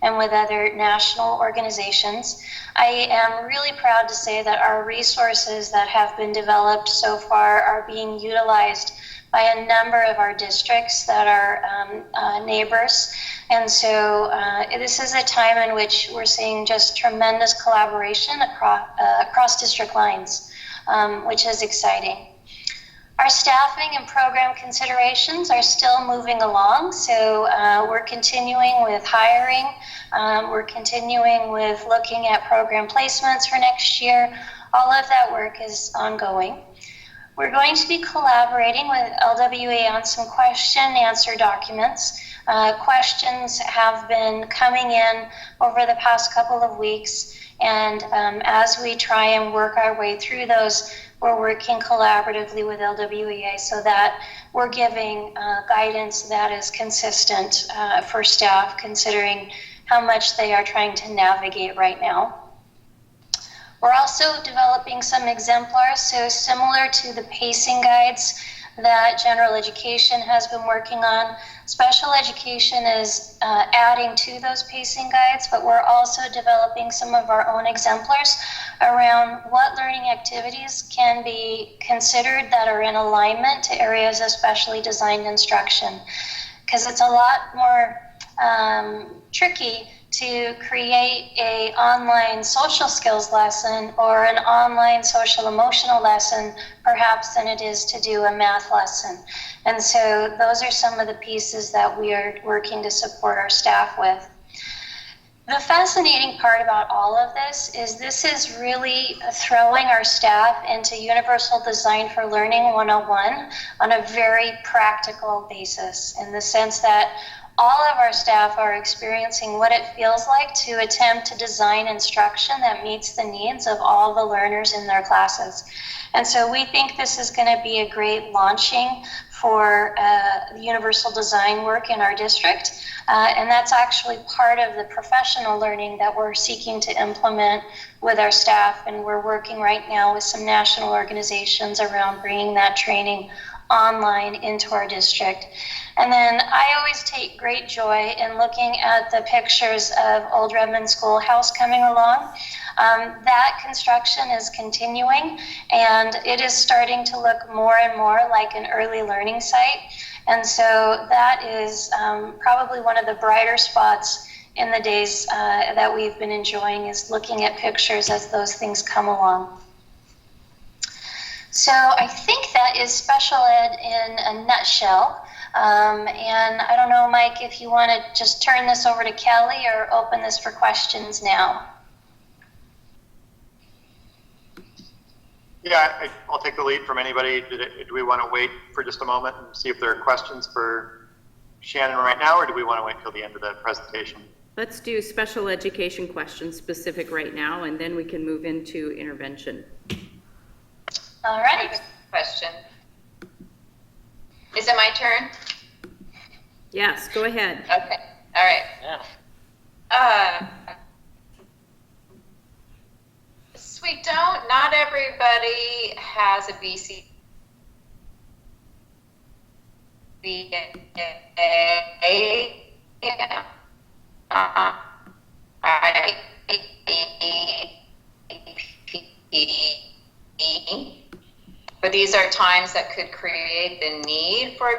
and with other national organizations. I am really proud to say that our resources that have been developed so far are being utilized by a number of our districts that are neighbors. And so this is a time in which we're seeing just tremendous collaboration across district lines, which is exciting. Our staffing and program considerations are still moving along, so we're continuing with hiring. We're continuing with looking at program placements for next year. All of that work is ongoing. We're going to be collaborating with LWA on some question and answer documents. Questions have been coming in over the past couple of weeks, and as we try and work our way through those, we're working collaboratively with LWEA so that we're giving guidance that is consistent for staff, considering how much they are trying to navigate right now. We're also developing some exemplars, so similar to the pacing guides that general education has been working on. Special education is adding to those pacing guides, but we're also developing some of our own exemplars around what learning activities can be considered that are in alignment to areas of specially designed instruction. Because it's a lot more tricky to create an online social skills lesson or an online social emotional lesson perhaps than it is to do a math lesson. And so those are some of the pieces that we are working to support our staff with. The fascinating part about all of this is really throwing our staff into Universal Design for Learning 101 on a very practical basis, in the sense that all of our staff are experiencing what it feels like to attempt to design instruction that meets the needs of all the learners in their classes. And so we think this is going to be a great launching for universal design work in our district. And that's actually part of the professional learning that we're seeking to implement with our staff. And we're working right now with some national organizations around bringing that training online into our district. And then I always take great joy in looking at the pictures of Old Redmond Schoolhouse coming along. That construction is continuing, and it is starting to look more and more like an early learning site. And so that is probably one of the brighter spots in the days that we've been enjoying, is looking at pictures as those things come along. So I think that is special ed in a nutshell. And I don't know, Mike, if you want to just turn this over to Kelly or open this for questions now. Yeah, I'll take the lead from anybody. Do we want to wait for just a moment and see if there are questions for Shannon right now, or do we want to wait until the end of the presentation? Let's do special education questions specific right now, and then we can move into intervention. All right. Question. Is it my turn? Yes, go ahead. Okay. All right. Yeah. We don't. Not everybody has a BCBA but these are times that could create the need for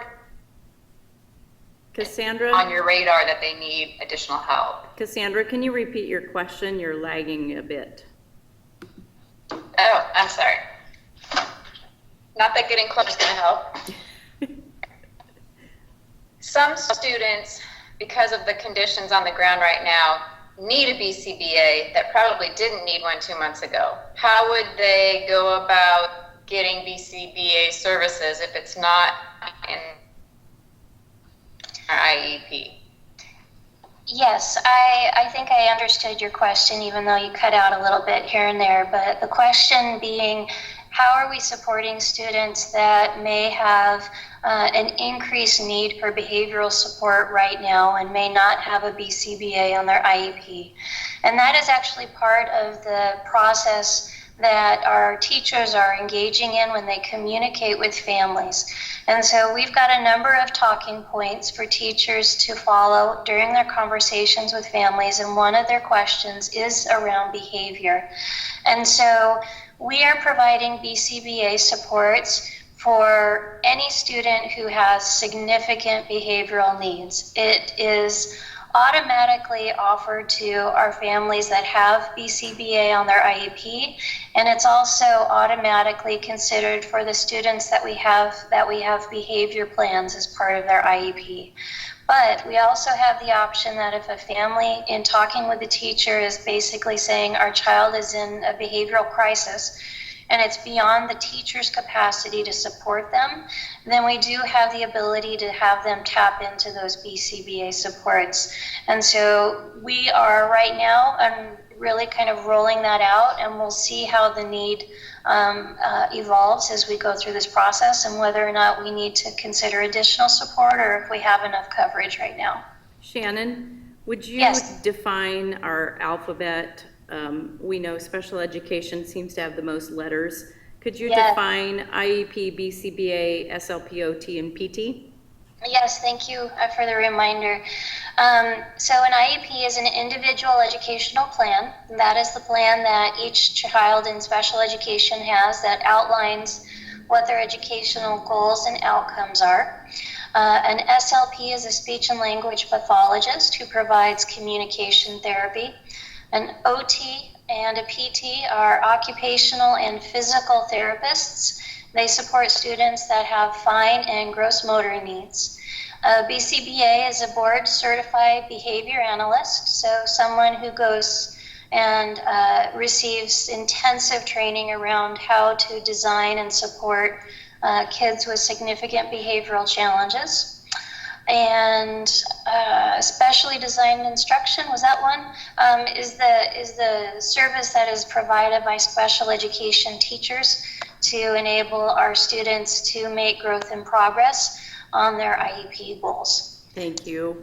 Cassandra? on your radar that they need additional help. Cassandra, can you repeat your question? You're lagging a bit. Oh, I'm sorry. Not that getting close is going to help. Some students, because of the conditions on the ground right now, need a BCBA that probably didn't need one 2 months ago. How would they go about getting BCBA services if it's not in our IEP? Yes, I think I understood your question, even though you cut out a little bit here and there. But the question being, how are we supporting students that may have an increased need for behavioral support right now and may not have a BCBA on their IEP? And that is actually part of the process that our teachers are engaging in when they communicate with families. And so we've got a number of talking points for teachers to follow during their conversations with families, and one of their questions is around behavior. And so we are providing BCBA supports for any student who has significant behavioral needs. It is automatically offered to our families that have BCBA on their IEP, and it's also automatically considered for the students that we have behavior plans as part of their IEP. But we also have the option that if a family, in talking with the teacher, is basically saying our child is in a behavioral crisis, and it's beyond the teacher's capacity to support them, then we do have the ability to have them tap into those BCBA supports. And so we are right now really kind of rolling that out, and we'll see how the need evolves as we go through this process, and whether or not we need to consider additional support or if we have enough coverage right now. Shannon, would you Yes. define our alphabet? We know special education seems to have the most letters. Could you Yes. define IEP, BCBA, SLPOT, and PT? Yes, thank you for the reminder. So an IEP is an individual educational plan. That is the plan that each child in special education has that outlines what their educational goals and outcomes are. An SLP is a speech and language pathologist who provides communication therapy. An OT and a PT are occupational and physical therapists. They support students that have fine and gross motor needs. BCBA is a board certified behavior analyst, so someone who goes and receives intensive training around how to design and support kids with significant behavioral challenges. And specially designed instruction, was that one? Is the service that is provided by special education teachers to enable our students to make growth and progress on their IEP goals. Thank you.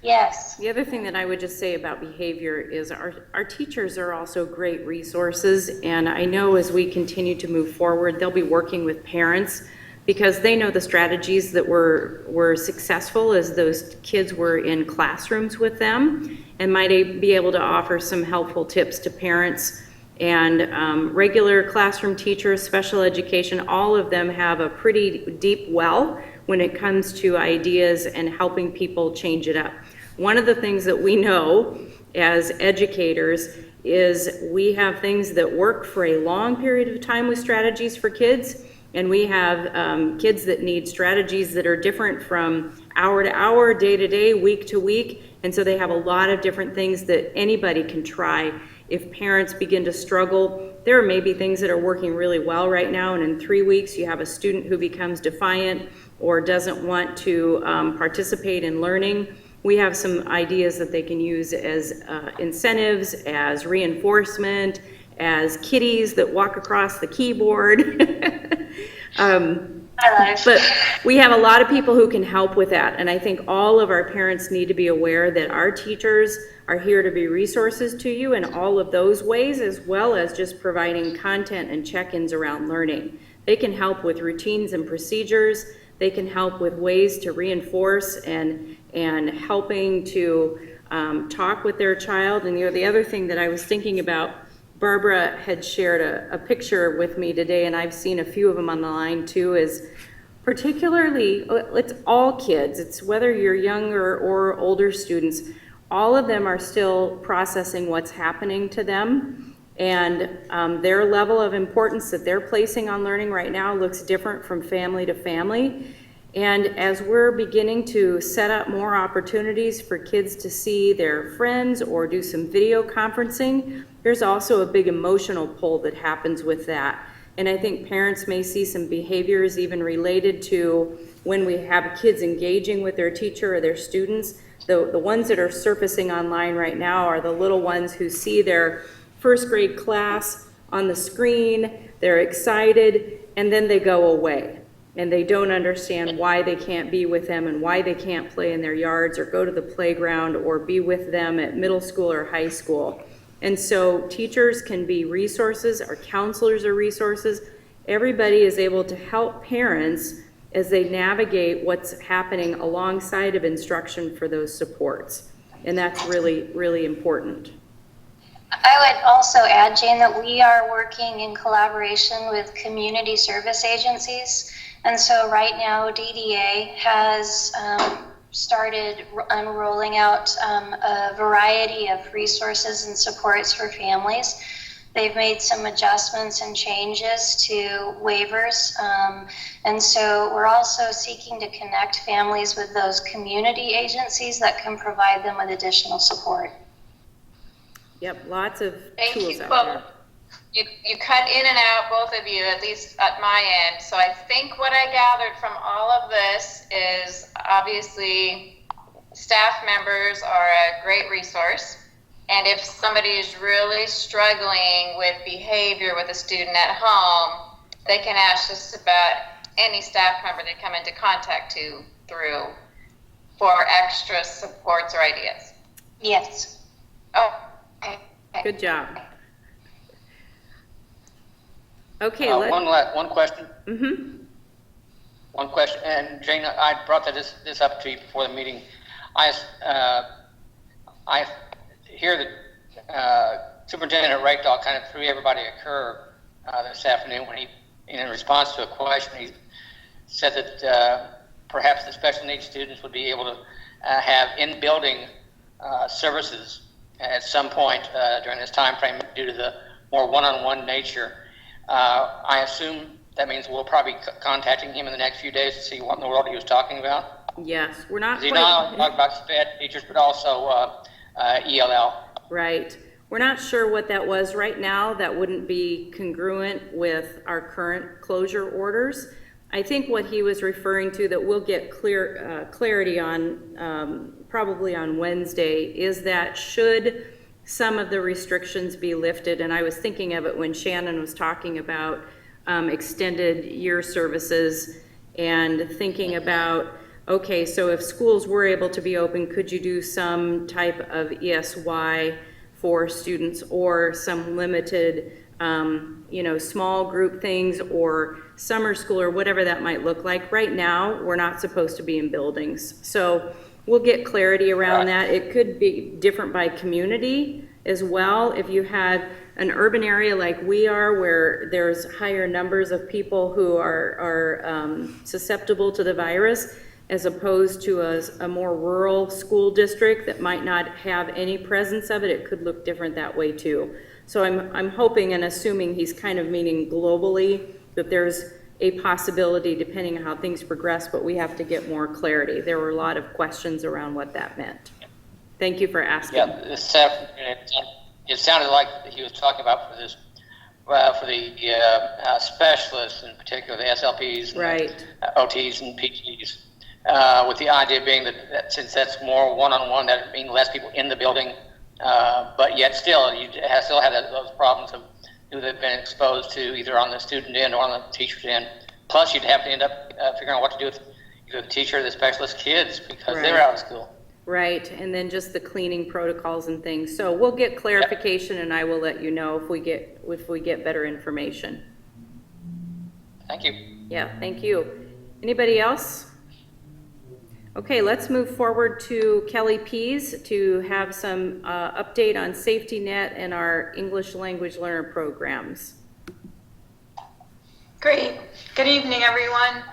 Yes. The other thing that I would just say about behavior is our teachers are also great resources, and I know as we continue to move forward, they'll be working with parents because they know the strategies that were successful as those kids were in classrooms with them, and might be able to offer some helpful tips to parents and regular classroom teachers, special education. All of them have a pretty deep well when it comes to ideas and helping people change it up. One of the things that we know as educators is we have things that work for a long period of time with strategies for kids, and we have kids that need strategies that are different from hour to hour, day to day, week to week, and so they have a lot of different things that anybody can try. If parents begin to struggle, there may be things that are working really well right now, and in 3 weeks you have a student who becomes defiant or doesn't want to participate in learning. We have some ideas that they can use as incentives, as reinforcement, as kitties that walk across the keyboard. But we have a lot of people who can help with that, and I think all of our parents need to be aware that our teachers are here to be resources to you in all of those ways, as well as just providing content and check-ins around learning. They can help with routines and procedures. They can help with ways to reinforce and helping to talk with their child. And the other thing that I was thinking about, Barbara had shared a picture with me today, and I've seen a few of them on the line too, is particularly, it's all kids. It's whether you're younger or older students, all of them are still processing what's happening to them. And their level of importance that they're placing on learning right now looks different from family to family. And as we're beginning to set up more opportunities for kids to see their friends or do some video conferencing, there's also a big emotional pull that happens with that. And I think parents may see some behaviors even related to when we have kids engaging with their teacher or their students. The ones that are surfacing online right now are the little ones who see their first grade class on the screen, they're excited, and then they go away. And they don't understand why they can't be with them and why they can't play in their yards or go to the playground or be with them at middle school or high school. And so teachers can be resources, our counselors are resources. Everybody is able to help parents as they navigate what's happening alongside of instruction for those supports. And that's really, really important. I would also add, Jane, that we are working in collaboration with community service agencies. And so right now, DDA has started rolling out a variety of resources and supports for families. They've made some adjustments and changes to waivers. And so we're also seeking to connect families with those community agencies that can provide them with additional support. Yep, lots of Thank tools you. out Well, there. you cut in and out, both of you, at least at my end. So I think what I gathered from all of this is obviously staff members are a great resource. And if somebody is really struggling with behavior with a student at home, they can ask just about any staff member they come into contact through for extra supports or ideas. Yes. Oh, Good job. Okay, One question. Mm-hmm. One question, and Jane, I brought this up to you before the meeting. I hear that Superintendent Reichdahl kind of threw everybody a curve this afternoon when he, in response to a question, he said that perhaps the special needs students would be able to have in-building services at some point during this time frame due to the more one-on-one nature. I assume that means we'll probably be contacting him in the next few days to see what in the world he was talking about. Yes, we're not. He not only talked about SPED teachers, but also ELL. Right. We're not sure what that was right now. That wouldn't be congruent with our current closure orders. I think what he was referring to that we'll get clarity on probably on Wednesday is that should some of the restrictions be lifted, and I was thinking of it when Shannon was talking about extended year services and thinking about, okay, so if schools were able to be open, could you do some type of ESY for students or some limited small group things or summer school or whatever that might look like. Right now, we're not supposed to be in buildings. So we'll get clarity around that. It could be different by community as well. If you had an urban area like we are, where there's higher numbers of people who are susceptible to the virus, as opposed to a more rural school district that might not have any presence of it, it could look different that way too. So I'm hoping and assuming he's kind of meaning globally that there's a possibility depending on how things progress, but we have to get more clarity. There were a lot of questions around what that meant. Thank you for asking. Yeah, it sounded like he was talking about for this, for the specialists, in particular the SLPs, and right, OTs and PTs, with the idea being that since that's more one-on-one, that means less people in the building, but yet still you still have those problems of who they've been exposed to either on the student end or on the teacher's end. Plus, you'd have to end up figuring out what to do with either the teacher or the specialist kids because they're out of school. Right, and then just the cleaning protocols and things. So we'll get clarification, and I will let you know if we get better information. Thank you. Yeah, thank you. Anybody else? Okay, let's move forward to Kelly Pease to have some update on Safety Net and our English language learner programs. Great. Good evening, everyone.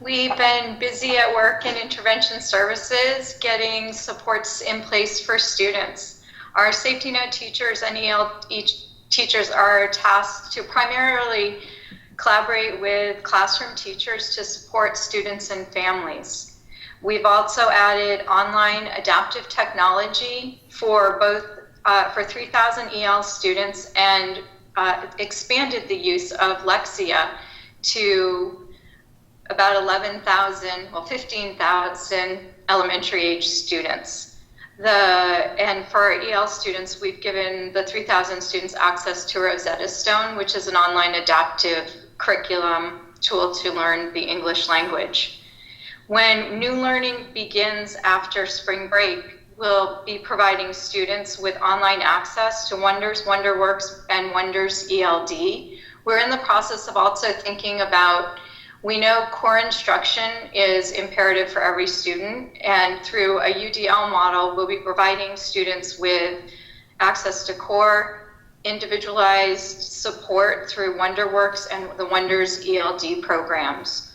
We've been busy at work in intervention services, getting supports in place for students. Our Safety Net teachers and EL teachers are tasked to primarily collaborate with classroom teachers to support students and families. We've also added online adaptive technology for both for 3,000 EL students and expanded the use of Lexia to about 15,000 elementary age students. And for our EL students, we've given the 3,000 students access to Rosetta Stone, which is an online adaptive curriculum tool to learn the English language. When new learning begins after spring break, we'll be providing students with online access to Wonders, WonderWorks, and Wonders ELD. We're in the process of also thinking about, we know core instruction is imperative for every student, and through a UDL model, we'll be providing students with access to core individualized support through WonderWorks and the Wonders ELD programs.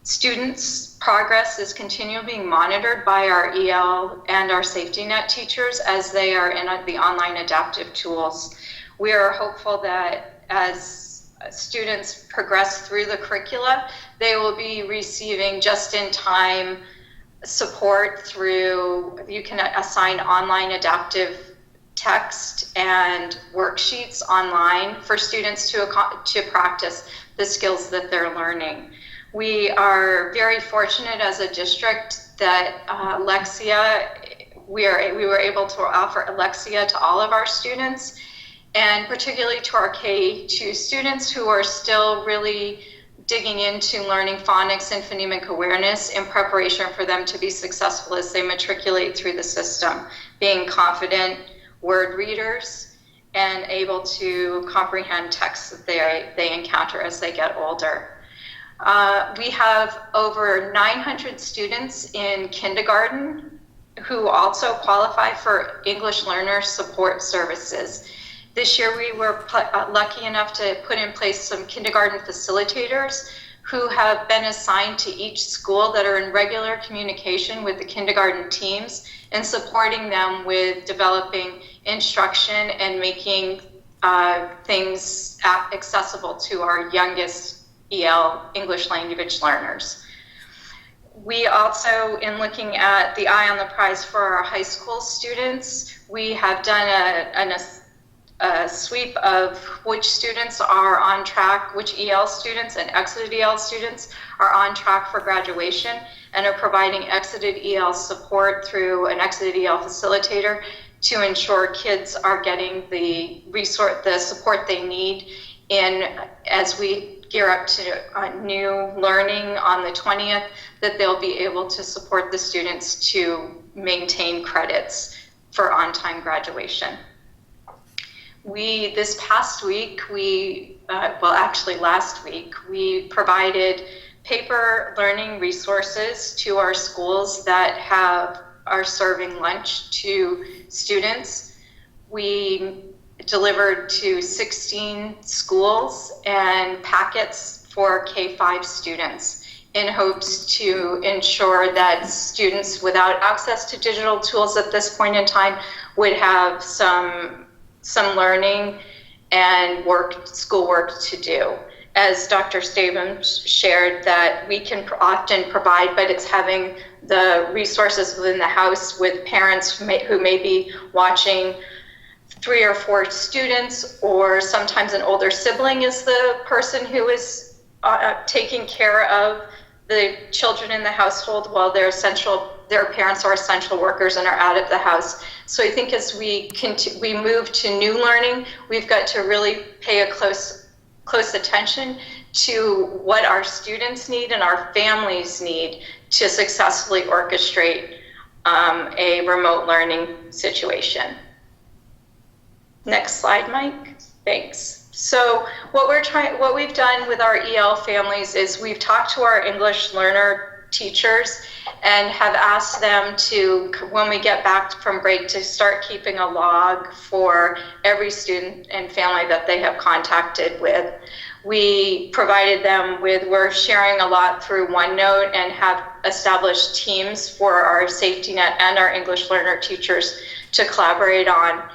Students' progress is continually being monitored by our EL and our Safety Net teachers as they are in the online adaptive tools. We are hopeful that as students progress through the curricula, they will be receiving just-in-time support through, you can assign online adaptive text and worksheets online for students to practice the skills that they're learning. We are very fortunate as a district that Lexia, we were able to offer Lexia to all of our students, and particularly to our K-2 students who are still really digging into learning phonics and phonemic awareness in preparation for them to be successful as they matriculate through the system, being confident word readers and able to comprehend texts that they encounter as they get older. We have over 900 students in kindergarten who also qualify for English learner support services. This year we were lucky enough to put in place some kindergarten facilitators who have been assigned to each school that are in regular communication with the kindergarten teams and supporting them with developing instruction and making things accessible to our youngest EL English language learners. We also, in looking at the eye on the prize for our high school students, we have done a sweep of which students are on track, which EL students and exited EL students are on track for graduation, and are providing exited EL support through an exited EL facilitator to ensure kids are getting the support they need as we gear up to new learning on the 20th, that they'll be able to support the students to maintain credits for on-time graduation. This past week, actually last week, we provided paper learning resources to our schools that are serving lunch to students. We delivered to 16 schools and packets for K-5 students in hopes to ensure that students without access to digital tools at this point in time would have some learning and schoolwork to do. As Dr. Stavum shared, that we can often provide, but it's having the resources within the house with parents who may be watching 3 or 4 students, or sometimes an older sibling is the person who is taking care of the children in the household while their parents are essential workers and are out of the house. So I think as we move to new learning, we've got to really pay a close attention to what our students need and our families need to successfully orchestrate a remote learning situation. Next slide, Mike. Thanks. So what we've done with our EL families is we've talked to our English learner teachers and have asked them to, when we get back from break, to start keeping a log for every student and family that they have contacted with. We provided them we're sharing a lot through OneNote and have established teams for our safety net and our English learner teachers to collaborate on.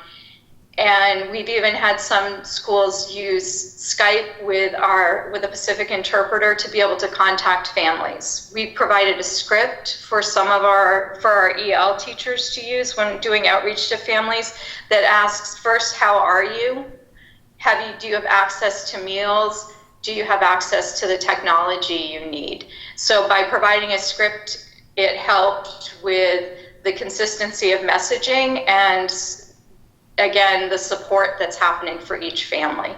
And we've even had some schools use Skype with a Pacific interpreter to be able to contact families. We provided a script for our EL teachers to use when doing outreach to families that asks first, how are you? Do you have access to meals? Do you have access to the technology you need? So by providing a script, it helped with the consistency of messaging and, again, the support that's happening for each family.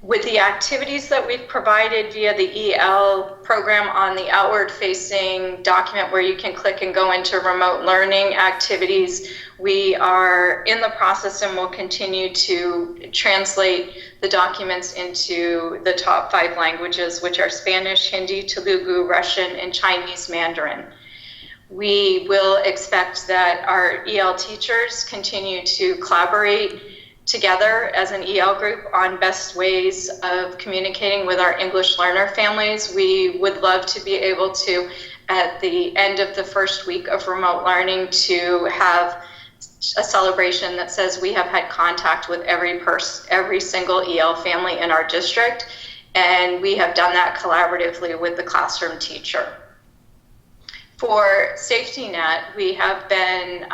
With the activities that we've provided via the EL program on the outward-facing document where you can click and go into remote learning activities, we are in the process and will continue to translate the documents into the top 5 languages, which are Spanish, Hindi, Telugu, Russian, and Chinese Mandarin. We will expect that our EL teachers continue to collaborate together as an EL group on best ways of communicating with our English learner families. We would love to be able to, at the end of the first week of remote learning, to have a celebration that says we have had contact with every single EL family in our district, and we have done that collaboratively with the classroom teacher. For Safety Net, we have been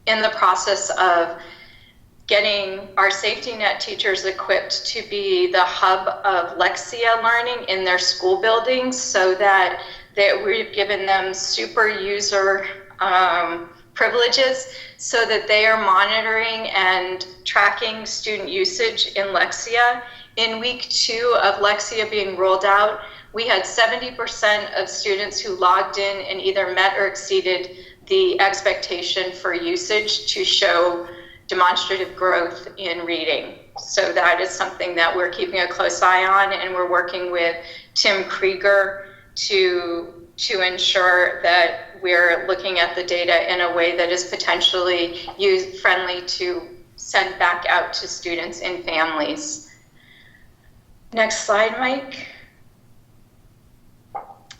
in the process of getting our Safety Net teachers equipped to be the hub of Lexia learning in their school buildings, so that we've given them super user privileges so that they are monitoring and tracking student usage in Lexia. In week 2 of Lexia being rolled out, we had 70% of students who logged in and either met or exceeded the expectation for usage to show demonstrative growth in reading. So that is something that we're keeping a close eye on, and we're working with Tim Krieger to ensure that we're looking at the data in a way that is potentially user-friendly to send back out to students and families. Next slide, Mike.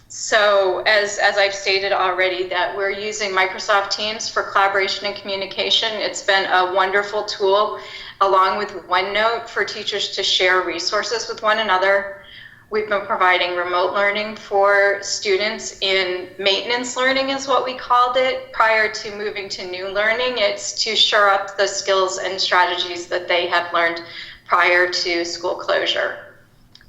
So as I've stated already, that we're using Microsoft Teams for collaboration and communication. It's been a wonderful tool, along with OneNote, for teachers to share resources with one another. We've been providing remote learning for students in maintenance learning, is what we called it, prior to moving to new learning. It's to shore up the skills and strategies that they have learned prior to school closure.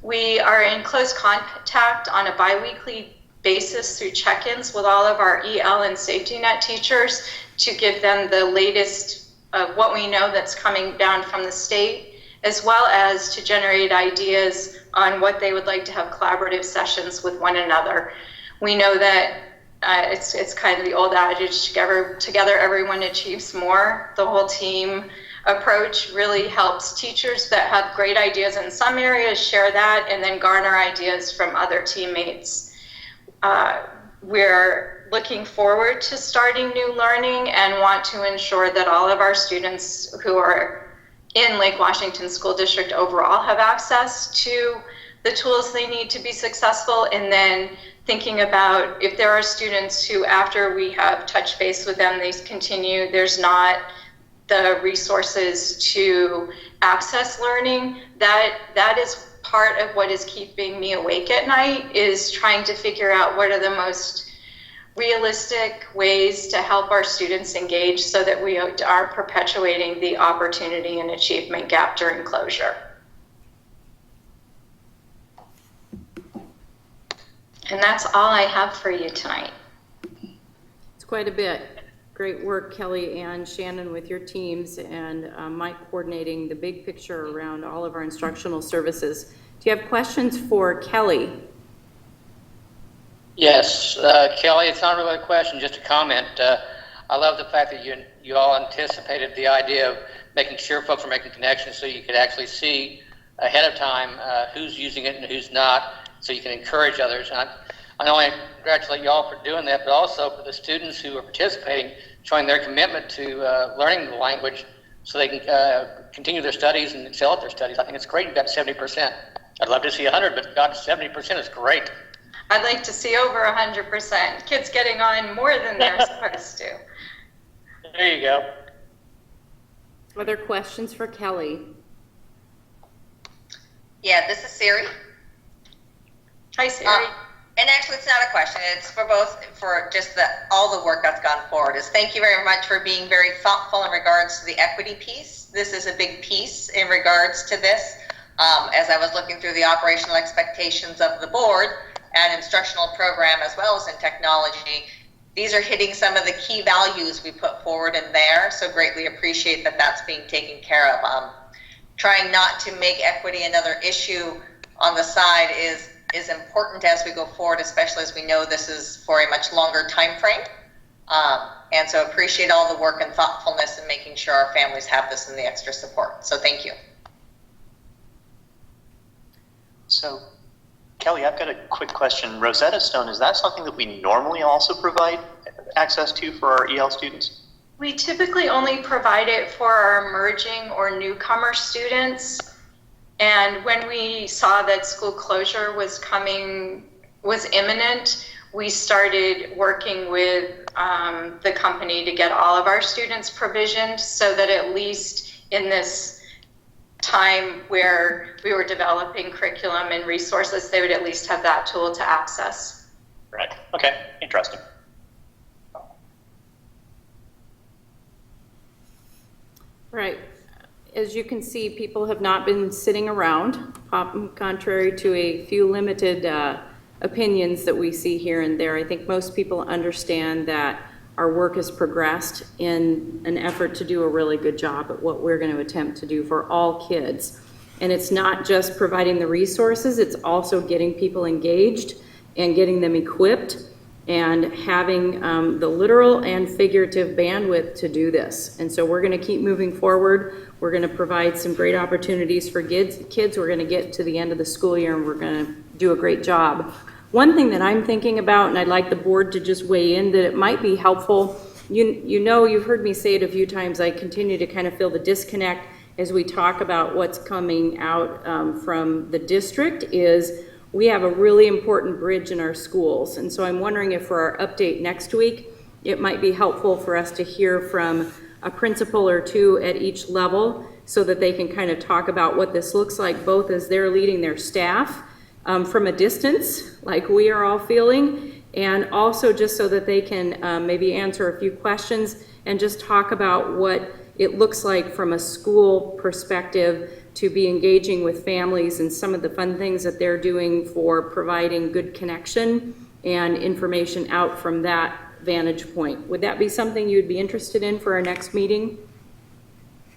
We are in close contact on a bi-weekly basis through check-ins with all of our EL and Safety Net teachers to give them the latest of what we know that's coming down from the state, as well as to generate ideas on what they would like to have collaborative sessions with one another. We know that it's kind of the old adage, together everyone achieves more. The whole team approach really helps teachers that have great ideas in some areas share that and then garner ideas from other teammates. We're looking forward to starting new learning and want to ensure that all of our students who are in Lake Washington School District overall have access to the tools they need to be successful, and then thinking about if there are students who, after we have touched base with them, they continue, there's not the resources to access learning, that is part of what is keeping me awake at night, is trying to figure out what are the most realistic ways to help our students engage so that we are perpetuating the opportunity and achievement gap during closure. And that's all I have for you tonight. It's quite a bit. Great work, Kelly and Shannon, with your teams, and Mike coordinating the big picture around all of our instructional services. Do you have questions for Kelly? Yes, Kelly, it's not really a question, just a comment. I love the fact that you all anticipated the idea of making sure folks are making connections so you could actually see ahead of time who's using it and who's not, so you can encourage others. And I not only congratulate you all for doing that, but also for the students who are participating, showing their commitment to learning the language so they can continue their studies and excel at their studies. I think it's great you got 70%. I'd love to see 100, but got 70% is great. I'd like to see over 100%. Kids getting on more than they're supposed to. There you go. Other questions for Kelly? Yeah, this is Siri. Hi, Siri. And actually, it's not a question. It's for both, for just all the work that's gone forward. Is thank you very much for being very thoughtful in regards to the equity piece. This is a big piece in regards to this. As I was looking through the operational expectations of the board and instructional program, as well as in technology, these are hitting some of the key values we put forward in there. So greatly appreciate that that's being taken care of. Trying not to make equity another issue on the side is important as we go forward, especially as we know this is for a much longer time frame. And so appreciate all the work and thoughtfulness in making sure our families have this and the extra support. So thank you. So, Kelly, I've got a quick question. Rosetta Stone, is that something that we normally also provide access to for our EL students? We typically only provide it for our emerging or newcomer students. And when we saw that school closure was imminent, we started working with the company to get all of our students provisioned so that at least in this time where we were developing curriculum and resources, they would at least have that tool to access. Right. Okay. Interesting. Right. As you can see, people have not been sitting around, contrary to a few limited opinions that we see here and there. I think most people understand that our work has progressed in an effort to do a really good job at what we're going to attempt to do for all kids. And it's not just providing the resources, it's also getting people engaged and getting them equipped and having the literal and figurative bandwidth to do this. And so we're going to keep moving forward. We're going to provide some great opportunities for kids. We're going to get to the end of the school year and we're going to do a great job. One thing that I'm thinking about, and I'd like the board to just weigh in, that it might be helpful, you know, you've heard me say it a few times, I continue to kind of feel the disconnect as we talk about what's coming out from the district, is we have a really important bridge in our schools. And so I'm wondering if for our update next week, it might be helpful for us to hear from a principal or two at each level so that they can kind of talk about what this looks like, both as they're leading their staff from a distance, like we are all feeling, and also just so that they can maybe answer a few questions and just talk about what it looks like from a school perspective to be engaging with families and some of the fun things that they're doing for providing good connection and information out from that vantage point. Would that be something you'd be interested in for our next meeting?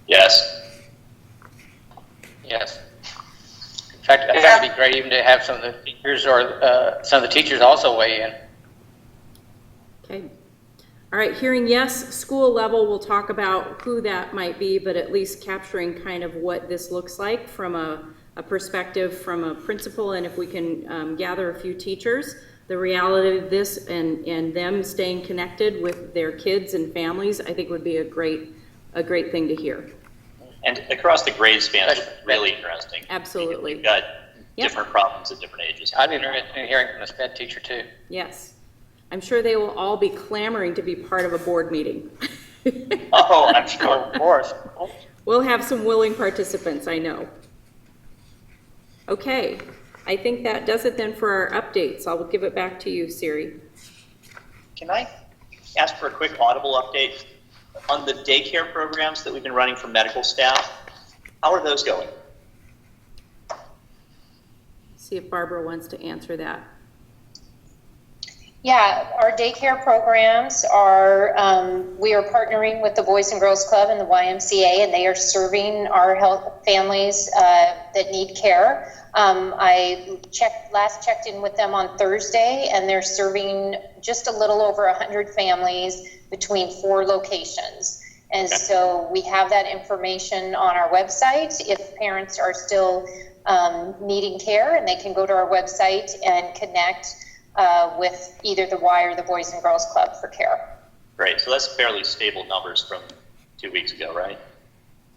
Yes. Yes. In fact, I think it'd be great even to have some of the teachers or some of the teachers also weigh in. Okay. All right, hearing yes, school level, we'll talk about who that might be, but at least capturing kind of what this looks like from a perspective from a principal, and if we can gather a few teachers, the reality of this and them staying connected with their kids and families, I think would be a great thing to hear. And across the grade span, it's really interesting. Absolutely. You've got different problems at different ages. I'd be interested in hearing from the SPED teacher too. Yes. I'm sure they will all be clamoring to be part of a board meeting. Oh, I'm sure. Of course. We'll have some willing participants, I know. Okay, I think that does it then for our updates. I'll give it back to you, Siri. Can I ask for a quick audible update on the daycare programs that we've been running for medical staff? How are those going? See if Barbara wants to answer that. Yeah, our daycare programs are, we are partnering with the Boys and Girls Club and the YMCA, and they are serving our families that need care. I last checked in with them on Thursday, and they're serving just a little over 100 families between 4 locations. And so we have that information on our website. If parents are still needing care, and they can go to our website and connect with either the Y or the Boys and Girls Club for care. Great, so that's fairly stable numbers from 2 weeks ago, right?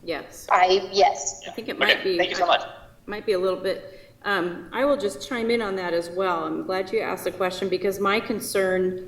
Yes. Yes. I think it might be. Thank you so much. Might be a little bit. I will just chime in on that as well. I'm glad you asked the question, because my concern,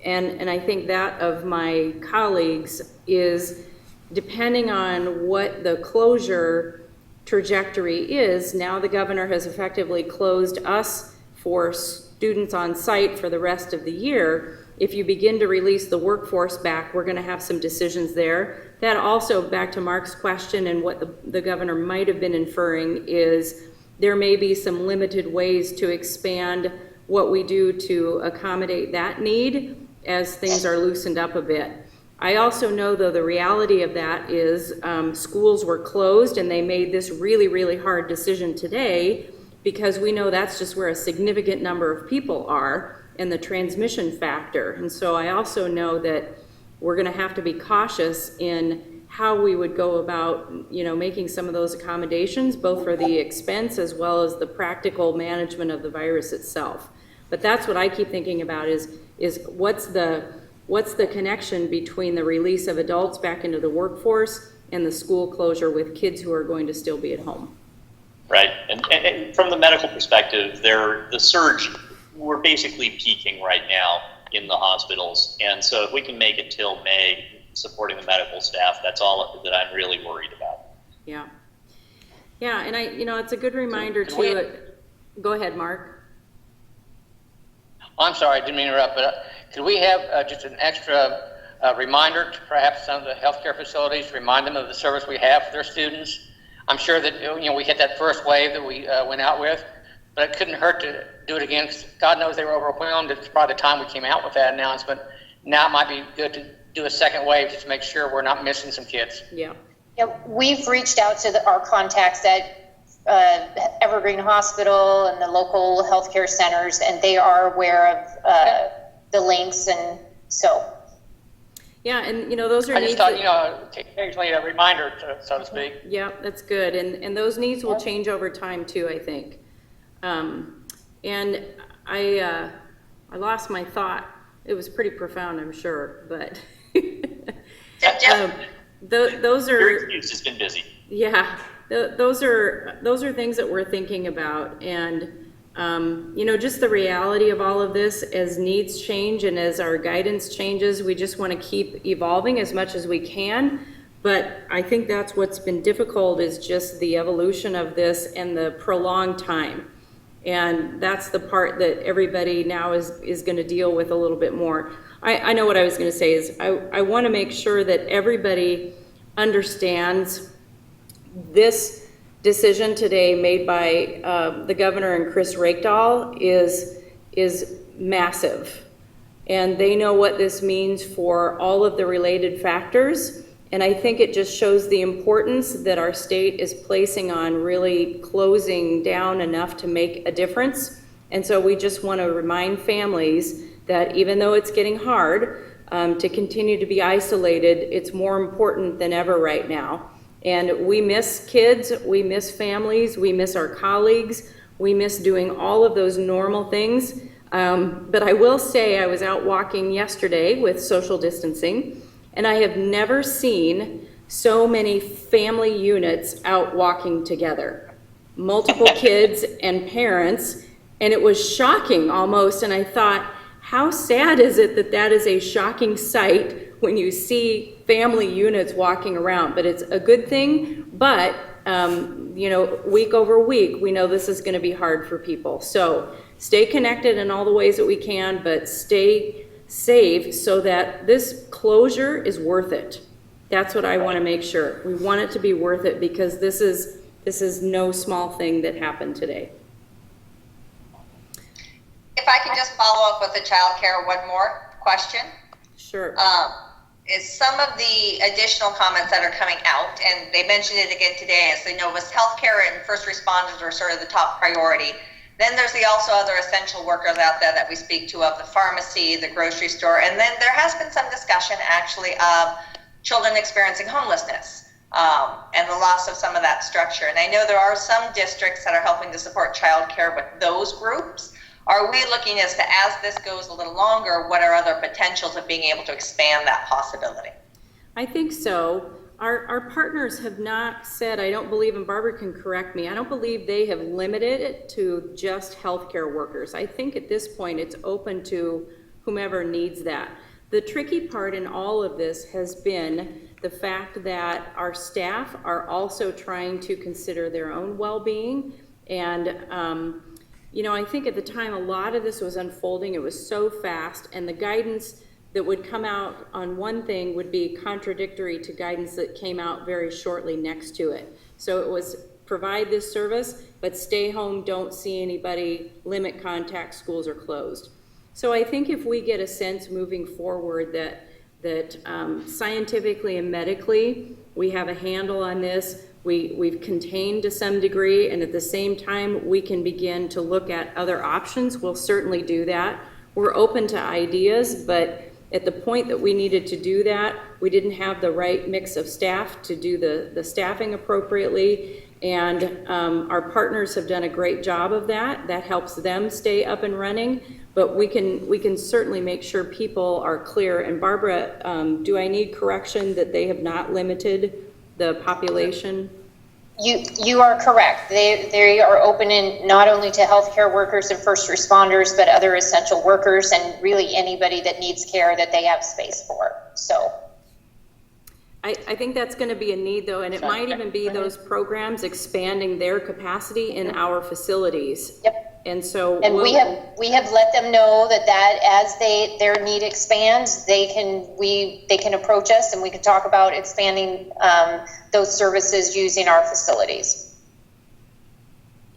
and I think that of my colleagues, is depending on what the closure trajectory is. Now the governor has effectively closed us for students on site for the rest of the year. If you begin to release the workforce back, we're going to have some decisions there. That also, back to Mark's question and what the governor might have been inferring, is there may be some limited ways to expand what we do to accommodate that need as things are loosened up a bit. I also know, though, the reality of that is schools were closed, and they made this really, really hard decision today, because we know that's just where a significant number of people are and the transmission factor. And so I also know that we're going to have to be cautious in how we would go about, making some of those accommodations, both for the expense as well as the practical management of the virus itself. But that's what I keep thinking about is what's the connection between the release of adults back into the workforce and the school closure with kids who are going to still be at home. Right, and from the medical perspective, the surge, we're basically peaking right now in the hospitals. And so if we can make it till May, supporting the medical staff, that's all that I'm really worried about. Yeah. Yeah, and it's a good reminder too. Go ahead, Mark. I'm sorry, I didn't mean to interrupt, but could we have just an extra reminder to perhaps some of the healthcare facilities, remind them of the service we have for their students? I'm sure that, we hit that first wave that we went out with, but it couldn't hurt to do it again, because God knows they were overwhelmed. It's probably the time we came out with that announcement. Now it might be good to do a second wave just to make sure we're not missing some kids. Yeah. Yeah, we've reached out to our contacts at Evergreen Hospital and the local healthcare centers, and they are aware of the links, and so. Yeah, and those are I needs. just thought, occasionally a reminder, so to speak. Yeah, that's good, and those needs will change over time too, I think. And I lost my thought. It was pretty profound, I'm sure, but those are. Your excuse has been busy. Yeah, those are things that we're thinking about, and just the reality of all of this, as needs change and as our guidance changes, we just want to keep evolving as much as we can. But I think that's what's been difficult, is just the evolution of this and the prolonged time. And that's the part that everybody now is going to deal with a little bit more. I know what I was going to say is I want to make sure that everybody understands this decision today made by the governor and Chris Rakedahl is massive. And they know what this means for all of the related factors. And I think it just shows the importance that our state is placing on really closing down enough to make a difference. And so we just want to remind families that even though it's getting hard, to continue to be isolated, it's more important than ever right now. And we miss kids, we miss families, we miss our colleagues, we miss doing all of those normal things. But I will say I was out walking yesterday with social distancing, and I have never seen so many family units out walking together. Multiple kids and parents, and it was shocking almost, and I thought, how sad is it that that is a shocking sight when you see family units walking around? But it's a good thing, but you know, week over week, we know this is gonna be hard for people. So stay connected in all the ways that we can, but stay safe so that this closure is worth it. That's what I wanna make sure. We want it to be worth it because this is no small thing that happened today. If I can just follow up with the childcare, one more question. Sure. Is some of the additional comments that are coming out, and they mentioned it again today, as they know, was healthcare and first responders are sort of the top priority. Then there's the also other essential workers out there that we speak to, of the pharmacy, the grocery store, and then there has been some discussion actually of children experiencing homelessness and the loss of some of that structure. And I know there are some districts that are helping to support childcare with those groups. Are we looking as this goes a little longer, what are other potentials of being able to expand that possibility? I think so. Our partners have not said, I don't believe, and Barbara can correct me, I don't believe they have limited it to just healthcare workers. I think at this point it's open to whomever needs that. The tricky part in all of this has been the fact that our staff are also trying to consider their own well-being. And you know, I think at the time a lot of this was unfolding, it was so fast, and the guidance that would come out on one thing would be contradictory to guidance that came out very shortly next to it. So it was provide this service, but stay home, don't see anybody, limit contact, schools are closed. So I think if we get a sense moving forward that scientifically and medically we have a handle on this, we've contained to some degree, and at the same time we can begin to look at other options, we'll certainly do that. We're open to ideas, but at the point that we needed to do that, we didn't have the right mix of staff to do the staffing appropriately, and our partners have done a great job of that. That helps them stay up and running, but we can certainly make sure people are clear. And Barbara, do I need correction that they have not limited the population? You are correct. They are open in not only to healthcare workers and first responders, but other essential workers and really anybody that needs care that they have space for. So I think that's going to be a need, though, and it might even be those programs expanding their capacity in our facilities. Yep. And so we have let them know that as their need expands, they can approach us and we can talk about expanding those services using our facilities.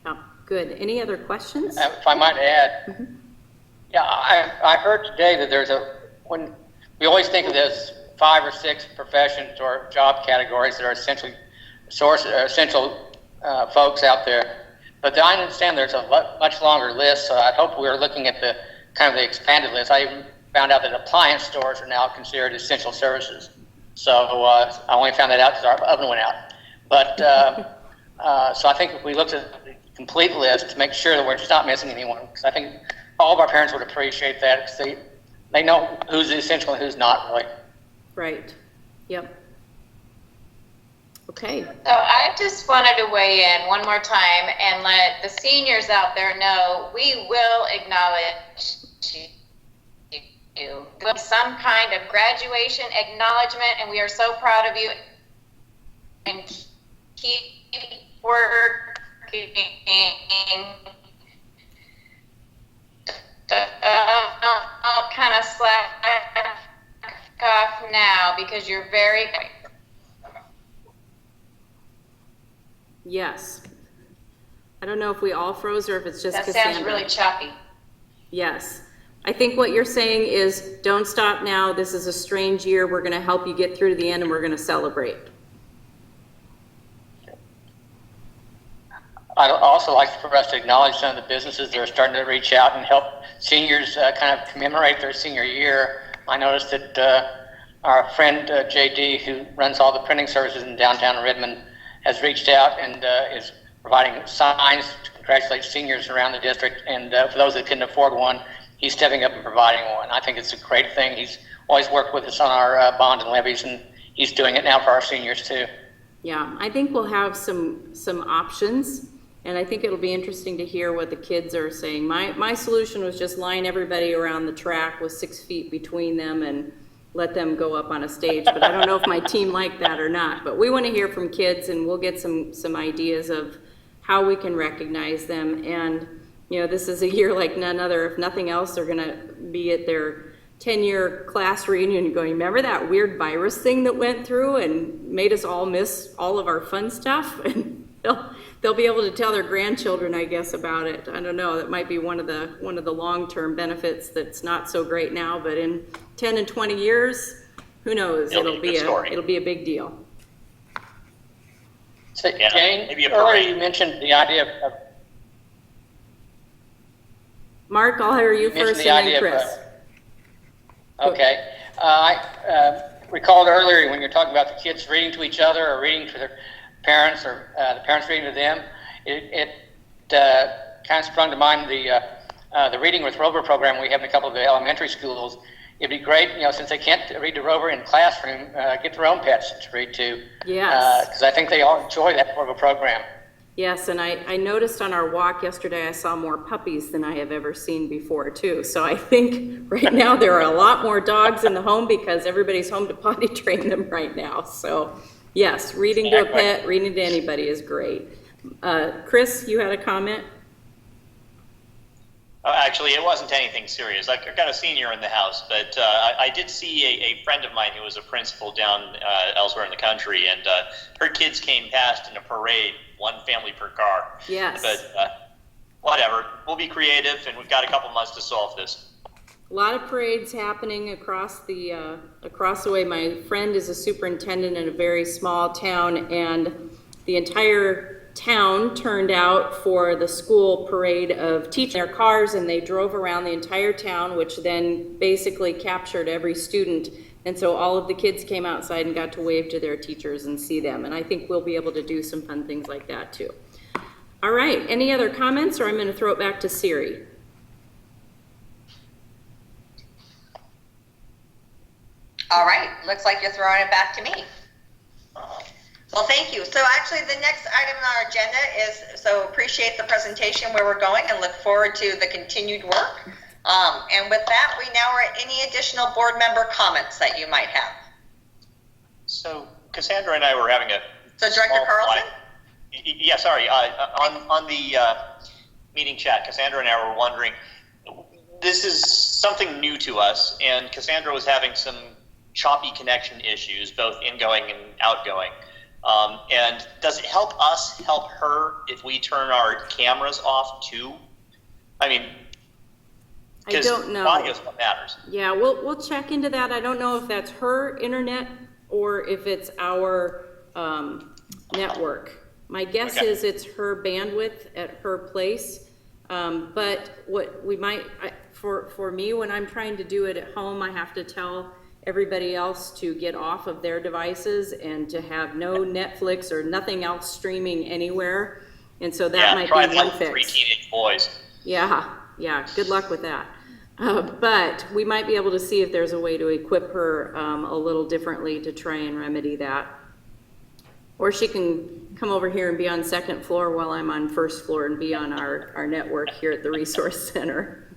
Oh, good. Any other questions? If I might add, yeah, I heard today that when we always think of this 5 or 6 professions or job categories that are essential folks out there. But I understand there's a much longer list, so I hope we're looking at the kind of the expanded list. I even found out that appliance stores are now considered essential services. So I only found that out because our oven went out. But so I think if we looked at the complete list to make sure that we're just not missing anyone, because I think all of our parents would appreciate that because they know who's essential and who's not really. Right. Yep. Okay. So I just wanted to weigh in one more time and let the seniors out there know we will acknowledge you. Some kind of graduation acknowledgement, and we are so proud of you. And keep working. I'll kind of slack off now because you're very. Yes. I don't know if we all froze or if it's just That Cassandra. sounds really choppy. Yes. I think what you're saying is don't stop now. This is a strange year. We're going to help you get through to the end and we're going to celebrate. I'd also like for us to acknowledge some of the businesses that are starting to reach out and help seniors kind of commemorate their senior year I noticed that our friend JD, who runs all the printing services in downtown Redmond, has reached out and is providing signs to congratulate seniors around the district. And for those that couldn't afford one, he's stepping up and providing one. I think it's a great thing. He's always worked with us on our bond and levies, and he's doing it now for our seniors too. Yeah, I think we'll have some options, and I think it'll be interesting to hear what the kids are saying. My solution was just line everybody around the track with 6 feet between them and let them go up on a stage, but I don't know if my team liked that or not. But we want to hear from kids, and we'll get some ideas of how we can recognize them. And this is a year like none other. If nothing else, they're going to be at their 10-year class reunion going, remember that weird virus thing that went through and made us all miss all of our fun stuff? And they'll be able to tell their grandchildren, I guess, about it. I don't know, that might be one of the long-term benefits that's not so great now, but in 10 and 20 years, who knows? It'll be a big deal. So, Jane, earlier you mentioned the idea of Mark, I'll hear you first and then Chris. Okay. I recalled earlier when you were talking about the kids reading to each other or reading to their parents or the parents reading to them, it kind of sprung to mind the Reading with Rover program we have in a couple of the elementary schools. It'd be great, since they can't read to Rover in classroom, get their own pets to read to. Yes. Because I think they all enjoy that sort of a program. Yes, and I noticed on our walk yesterday, I saw more puppies than I have ever seen before, too. So I think right now there are a lot more dogs in the home because everybody's home to potty train them right now. So yes, reading to a pet, reading to anybody is great. Chris, you had a comment? Actually, it wasn't anything serious. I've got a senior in the house, but I did see a friend of mine who was a principal down elsewhere in the country, and her kids came past in a parade, one family per car. Yes. But whatever, we'll be creative, and we've got a couple months to solve this. A lot of parades happening across the way. My friend is a superintendent in a very small town, and the entire town turned out for the school parade of teaching their cars, and they drove around the entire town, which then basically captured every student. And so all of the kids came outside and got to wave to their teachers and see them. And I think we'll be able to do some fun things like that too. All right, any other comments, or I'm going to throw it back to Siri. All right, looks like you're throwing it back to me. Well, thank you. So actually the next item on our agenda is, so appreciate the presentation where we're going and look forward to the continued work. And with that, we now are at any additional board member comments that you might have. So Cassandra and I were having a So Director Carlson? Yeah, sorry. On the meeting chat, Cassandra and I were wondering, this is something new to us, and Cassandra was having some choppy connection issues, both ingoing and outgoing. And does it help us help her if we turn our cameras off too? I mean, I don't know. Audio's what matters. Yeah, we'll check into that. I don't know if that's her internet or if it's our network. My guess is it's her bandwidth at her place. But what we might, for me, when I'm trying to do it at home, I have to tell everybody else to get off of their devices and to have no Netflix or nothing else streaming anywhere. And so that might be one fix. 3 teenage boys. Yeah, good luck with that. But we might be able to see if there's a way to equip her a little differently to try and remedy that. Or she can come over here and be on second floor while I'm on first floor and be on our network here at the Resource Center.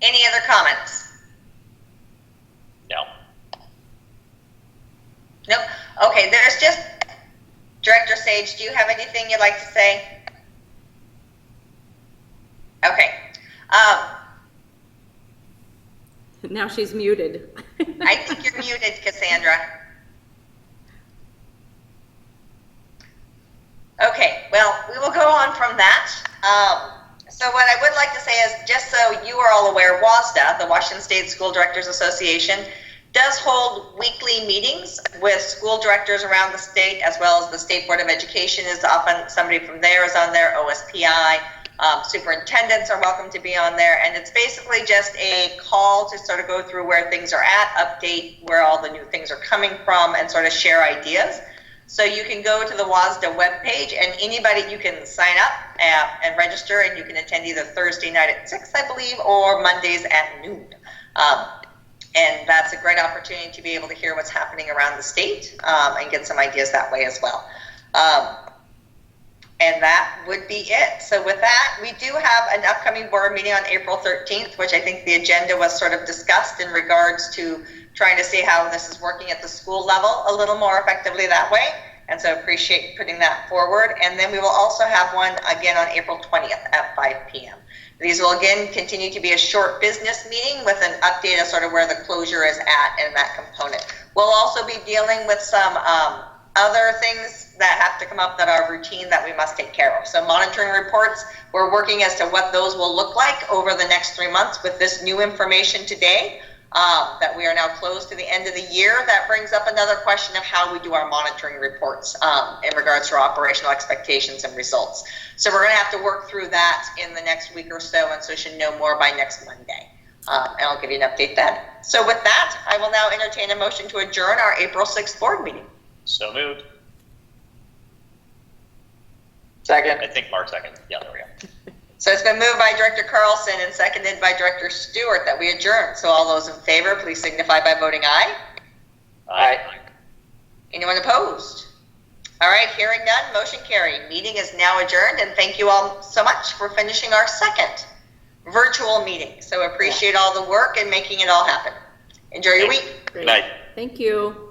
Any other comments? No. Nope. Okay, there's just, Director Sage, do you have anything you'd like to say? Okay. Now she's muted. I think you're muted, Cassandra. Okay, well, we will go on from that. So what I would like to say is, just so you are all aware, WASDA, the Washington State School Directors Association, does hold weekly meetings with school directors around the state, as well as the State Board of Education is often, somebody from there is on there, OSPI, Superintendents are welcome to be on there, and it's basically just a call to sort of go through where things are at, update where all the new things are coming from, and sort of share ideas. So you can go to the WSDA webpage, and anybody, you can sign up and register, and you can attend either Thursday night at 6, I believe, or Mondays at noon. And that's a great opportunity to be able to hear what's happening around the state and get some ideas that way as well. And that would be it. So with that, we do have an upcoming board meeting on April 13th, which I think the agenda was sort of discussed in regards to trying to see how this is working at the school level a little more effectively that way. And so appreciate putting that forward. And then we will also have one again on April 20th at 5 p.m. These will again continue to be a short business meeting with an update of sort of where the closure is at and that component. We'll also be dealing with some other things that have to come up that are routine that we must take care of. So monitoring reports, we're working as to what those will look like over the next 3 months with this new information today. That we are now close to the end of the year. That brings up another question of how we do our monitoring reports in regards to our operational expectations and results. So we're going to have to work through that in the next week or so, and so should know more by next Monday. And I'll give you an update then. So with that, I will now entertain a motion to adjourn our April 6th board meeting. So moved. Second. I think Mark second. Yeah, there we go. So it's been moved by Director Carlson and seconded by Director Stewart that we adjourn. So all those in favor, please signify by voting aye. Aye. Anyone opposed? All right, hearing none, motion carried. Meeting is now adjourned, and thank you all so much for finishing our second virtual meeting. So appreciate all the work and making it all happen. Enjoy your week. Good night. Thank you.